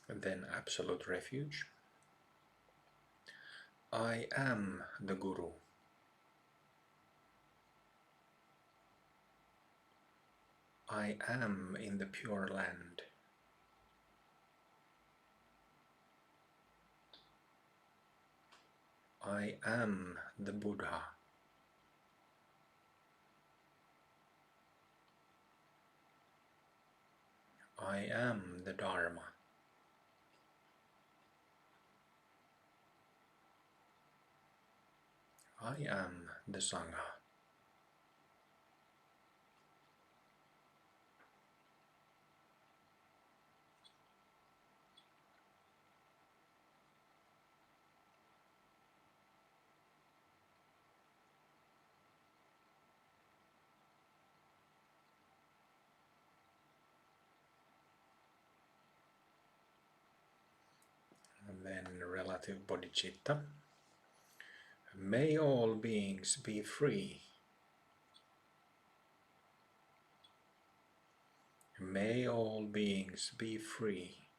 And then absolute refuge. I am the Guru. I am in the Pure Land. I am the Buddha. I am the Dharma. I am the Sangha. And then relative bodhicitta. May all beings be free. May all beings be free.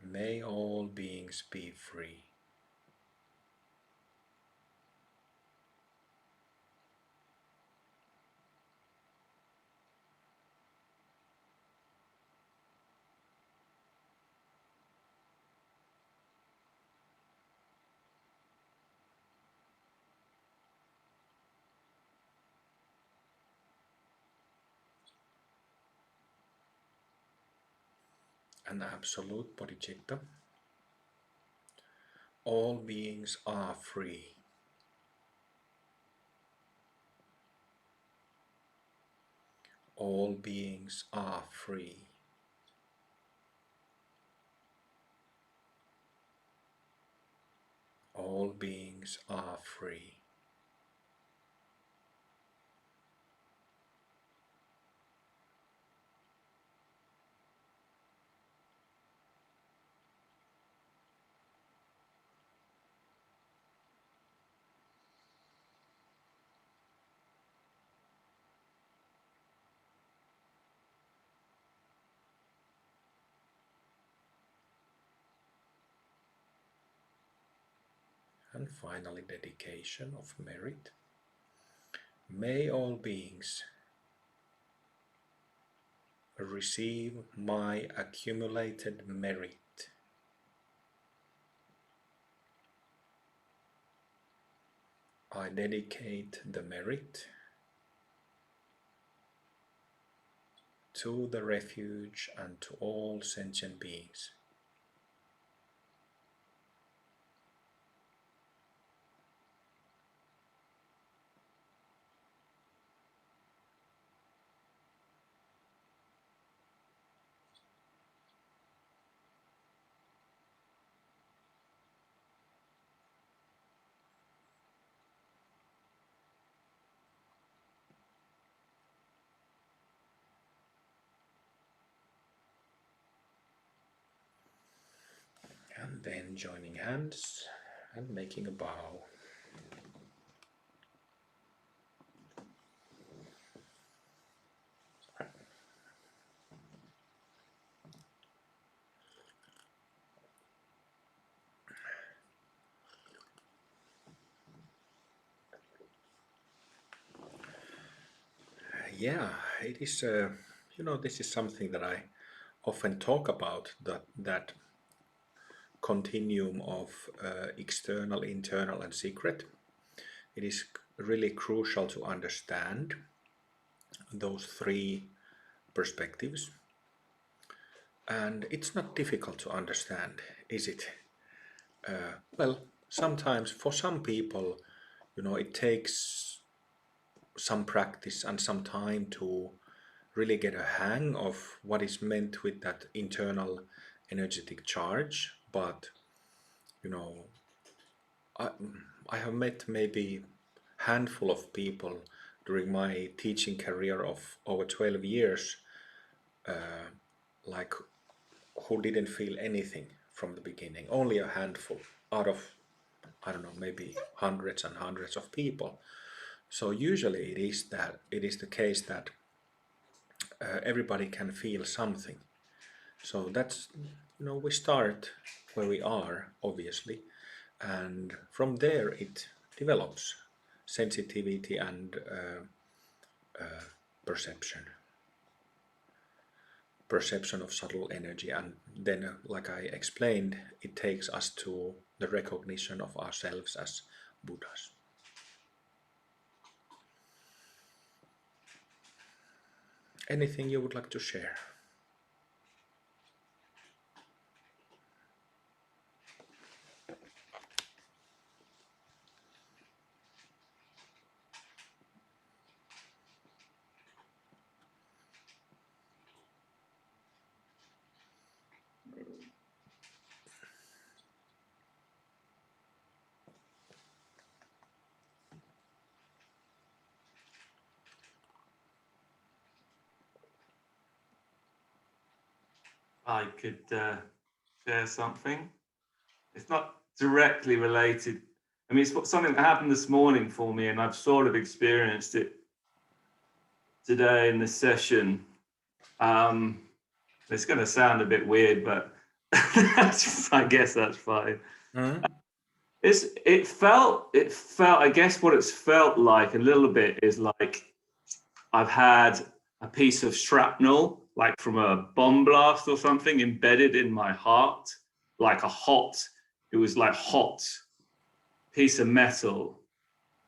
May all beings be free. An absolute bodhicitta. All beings are free. All beings are free. All beings are free. And finally, dedication of merit. May all beings receive my accumulated merit. I dedicate the merit to the refuge and to all sentient beings. And then joining hands and making a bow. Yeah, it is, this is something that I often talk about, that continuum of external, internal, and secret. It is really crucial to understand those three perspectives. And it's not difficult to understand, is it? Well, sometimes for some people, it takes some practice and some time to really get a hang of what is meant with that internal energetic charge. But, you know, I, I have met maybe handful of people during my teaching career of over 12 years, like who didn't feel anything from the beginning. Only a handful out of, I don't know, maybe hundreds and hundreds of people. So usually it is the case that everybody can feel something. So that's, we start where we are, obviously, and from there it develops sensitivity and perception. Perception of subtle energy, and then, like I explained, it takes us to the recognition of ourselves as Buddhas. Anything you would like to share? I could share something. It's not directly related. I mean, it's something that happened this morning for me, and I've sort of experienced it today in this session. It's going to sound a bit weird, but I guess that's fine. Mm. It felt. I guess what it's felt like a little bit is like I've had a piece of shrapnel, like from a bomb blast or something, embedded in my heart, like it was like hot piece of metal.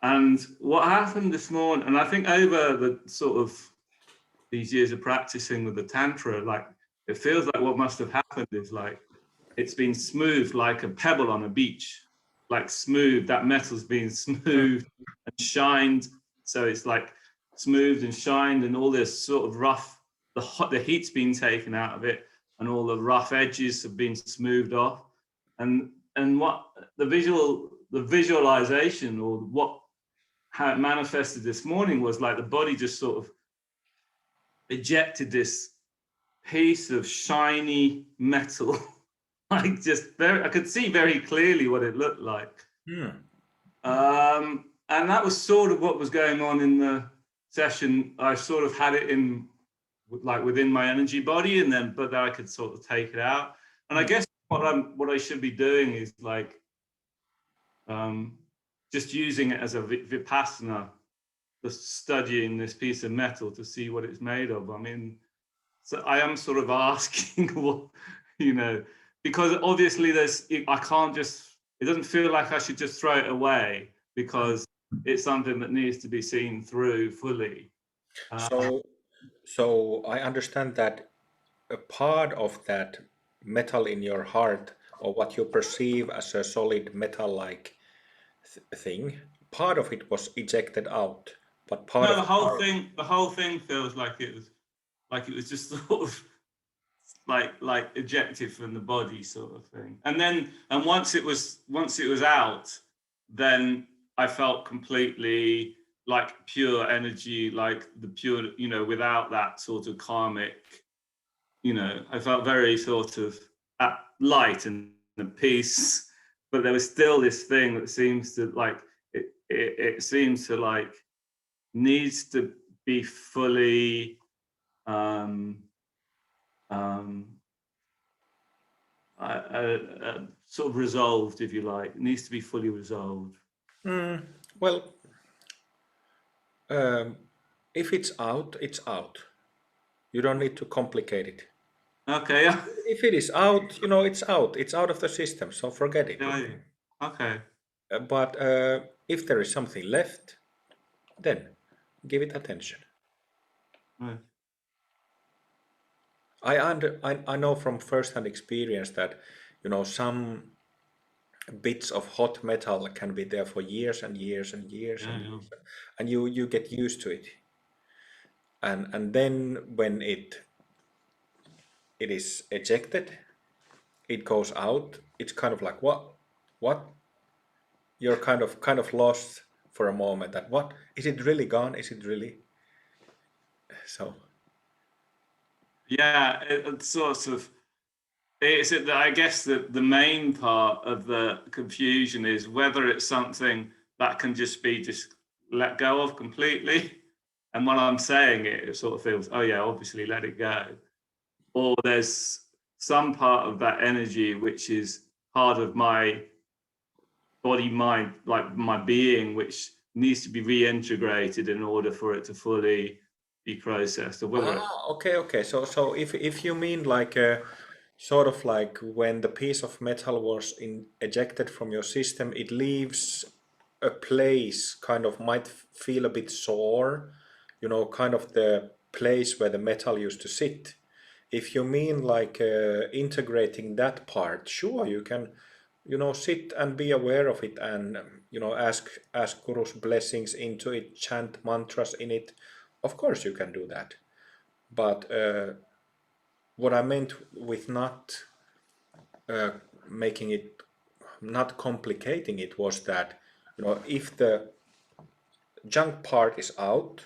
And what happened this morning, and I think over the sort of these years of practicing with the Tantra, like it feels like what must have happened is like it's been smoothed like a pebble on a beach, like smooth, that metal's been smoothed and shined. So it's like smoothed and shined, and all this sort of rough, the heat's been taken out of it, and all the rough edges have been smoothed off. And what the visualization, or what how it manifested this morning, was like the body just sort of ejected this piece of shiny metal. Like just I could see very clearly what it looked like. Mm. And that was sort of what was going on in the session. I sort of had it in like within my energy body, but then I could sort of take it out. And I guess what I should be doing is like just using it as a vipassana, just studying this piece of metal to see what it's made of. I mean, so I am sort of asking what, because obviously I can't just, it doesn't feel like I should just throw it away, because it's something that needs to be seen through fully. So I understand that a part of that metal in your heart, or what you perceive as a solid metal-like thing, part of it was ejected out, but part No, of the whole thing feels like it was just sort of like ejected from the body, sort of thing. And once it was out, then I felt completely like pure energy, like the pure, without that sort of karmic, I felt very sort of light and at peace, but there was still this thing that seems to like it seems to like needs to be fully um sort of resolved, if you like. It needs to be fully resolved. well, um, if it's out, it's out. You don't need to complicate it. Okay, yeah. If it is out, it's out. It's out of the system, so forget it. Yeah, yeah. Okay. But if there is something left, then give it attention. Right. I know from first-hand experience that some bits of hot metal can be there for years and years and years Yeah, and yeah. years, and you get used to it, and then when it is ejected, it goes out. It's kind of like what you're kind of lost for a moment. That what is it really gone? Is it really so? Yeah, it's sort of. It's that I guess that the main part of the confusion is whether it's something that can just be let go of completely. And when I'm saying it, it sort of feels, oh yeah, obviously let it go. Or there's some part of that energy which is part of my body, mind, like my being, which needs to be reintegrated in order for it to fully be processed. Or whether Okay. So if you mean like a sort of like when the piece of metal was ejected from your system, it leaves a place, kind of might feel a bit sore, kind of the place where the metal used to sit. If you mean like integrating that part, sure, you can, sit and be aware of it, and ask Guru's blessings into it, chant mantras in it. Of course, you can do that. But what I meant with not uh, making it, not complicating it, was that if the junk part is out,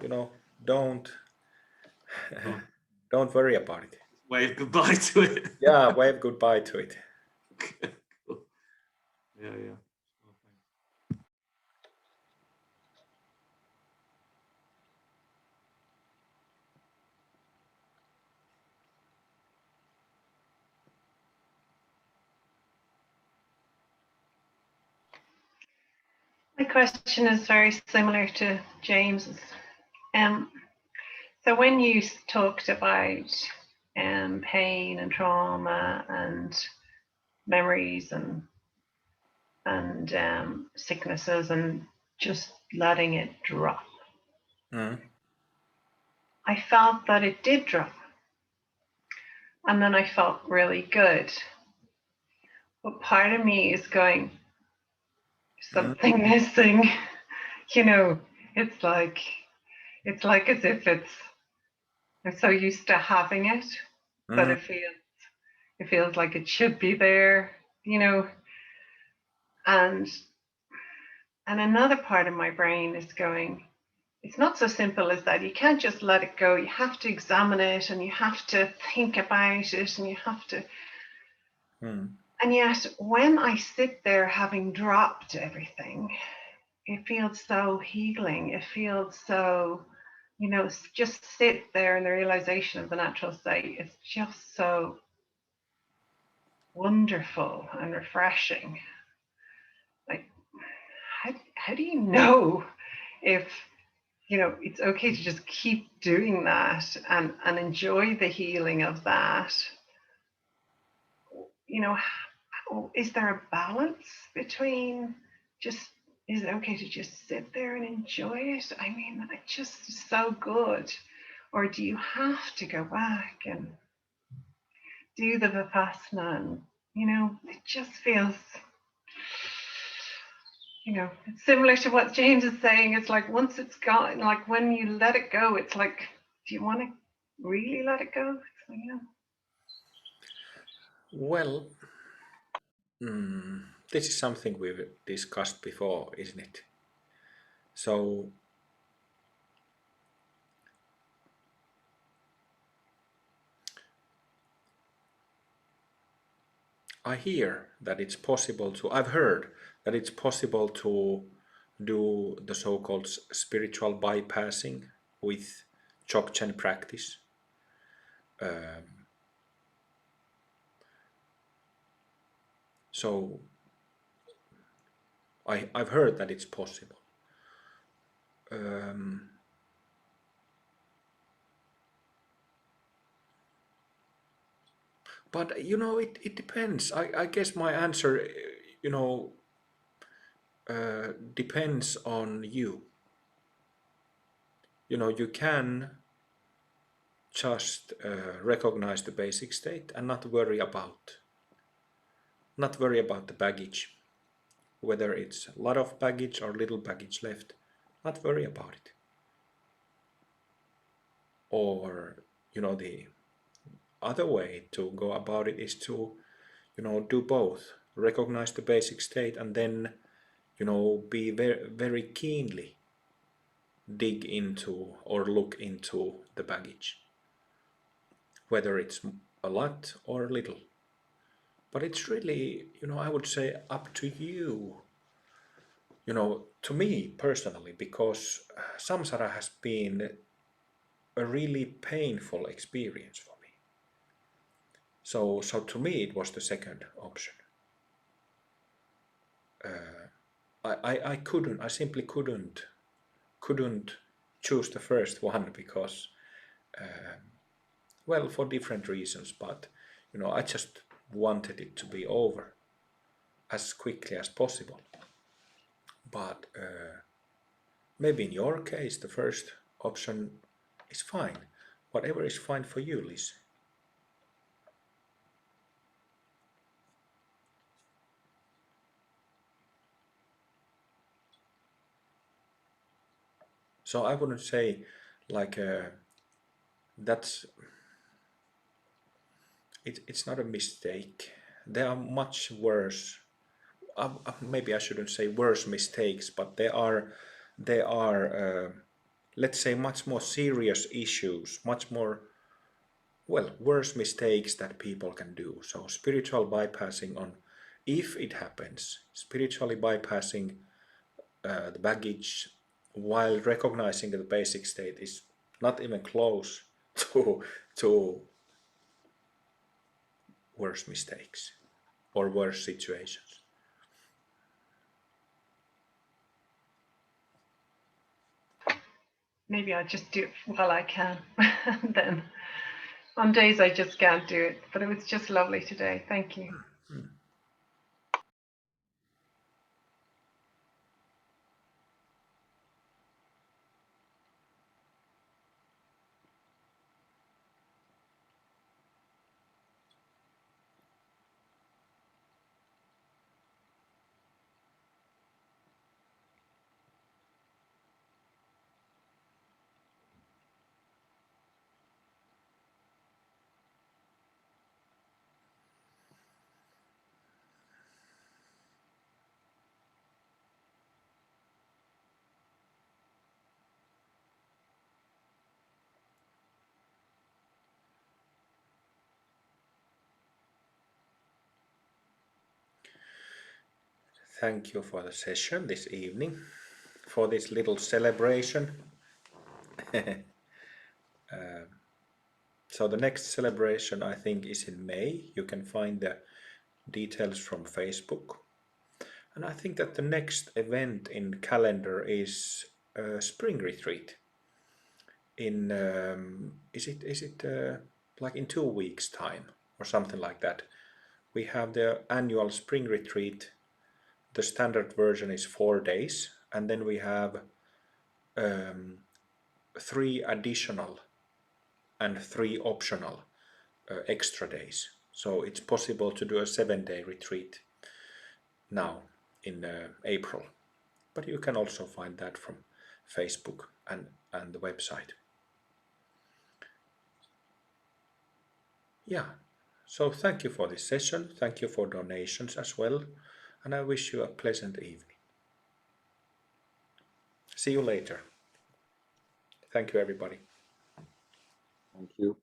you know, don't oh, don't worry about it. wave goodbye to it. Yeah, wave goodbye to it. Cool. Yeah, yeah. My question is very similar to James's. So when you talked about pain and trauma and memories and sicknesses and just letting it drop, I felt that it did drop. And then I felt really good. But part of me is going, something missing. You know, it's like as if I'm so used to having it that it feels like it should be there, you know. And another part of my brain is going, it's not so simple as that. You can't just let it go. You have to examine it and you have to think about it and you have to. And yet, when I sit there having dropped everything, it feels so healing. It feels so, you know, just sit there in the realization of the natural state. It's just so wonderful and refreshing. Like, how do you know if, you know, it's okay to just keep doing that and enjoy the healing of that? You know, is there a balance between just, is it okay to just sit there and enjoy it? I mean, it's just so good. Or do you have to go back and do the Vipassana? And, you know, it just feels, you know, it's similar to what James is saying. It's like once it's gone, like when you let it go, it's like, do you want to really let it go? It's like, you know. Well, this is something we've discussed before, isn't it? So I hear that it's possible to, I've heard that it's possible to do the so-called spiritual bypassing with Dzogchen practice. So I've heard that it's possible. But you know, it depends. I guess my answer, you know, depends on you. You know, you can just recognize the basic state and not worry about the baggage, whether it's a lot of baggage or little baggage left. Not worry about it. Or, you know, the other way to go about it is to, you know, do both. Recognize the basic state and then, you know, be very, very keenly dig into or look into the baggage, whether it's a lot or little. But it's really, you know, I would say up to you, you know, to me personally, because samsara has been a really painful experience for me. So to me it was the second option. I simply couldn't choose the first one because, well, for different reasons, but, you know, I just wanted it to be over as quickly as possible. But maybe in your case the first option is fine. Whatever is fine for you, Liz. So I wouldn't say like that's it's not a mistake. There are much worse. Maybe I shouldn't say worse mistakes, but there are let's say much more serious issues, much more, well, worse mistakes that people can do. So spiritual bypassing on, if it happens, spiritually bypassing the baggage while recognizing the basic state is not even close to worse mistakes or worse situations. maybe I'll just do it while I can. Then on days I just can't do it. But it was just lovely today. Thank you. Thank you for the session this evening, for this little celebration. So the next celebration, I think, is in May. You can find the details from Facebook. And I think that the next event in calendar is a spring retreat. In is it like in 2 weeks' time or something like that? We have the annual spring retreat. The standard version is 4 days, and then we have 3 additional and 3 optional extra days. So it's possible to do a 7-day retreat now in April. But you can also find that from Facebook and the website. Yeah, so thank you for this session. Thank you for donations as well. And I wish you a pleasant evening. See you later. Thank you, everybody. Thank you.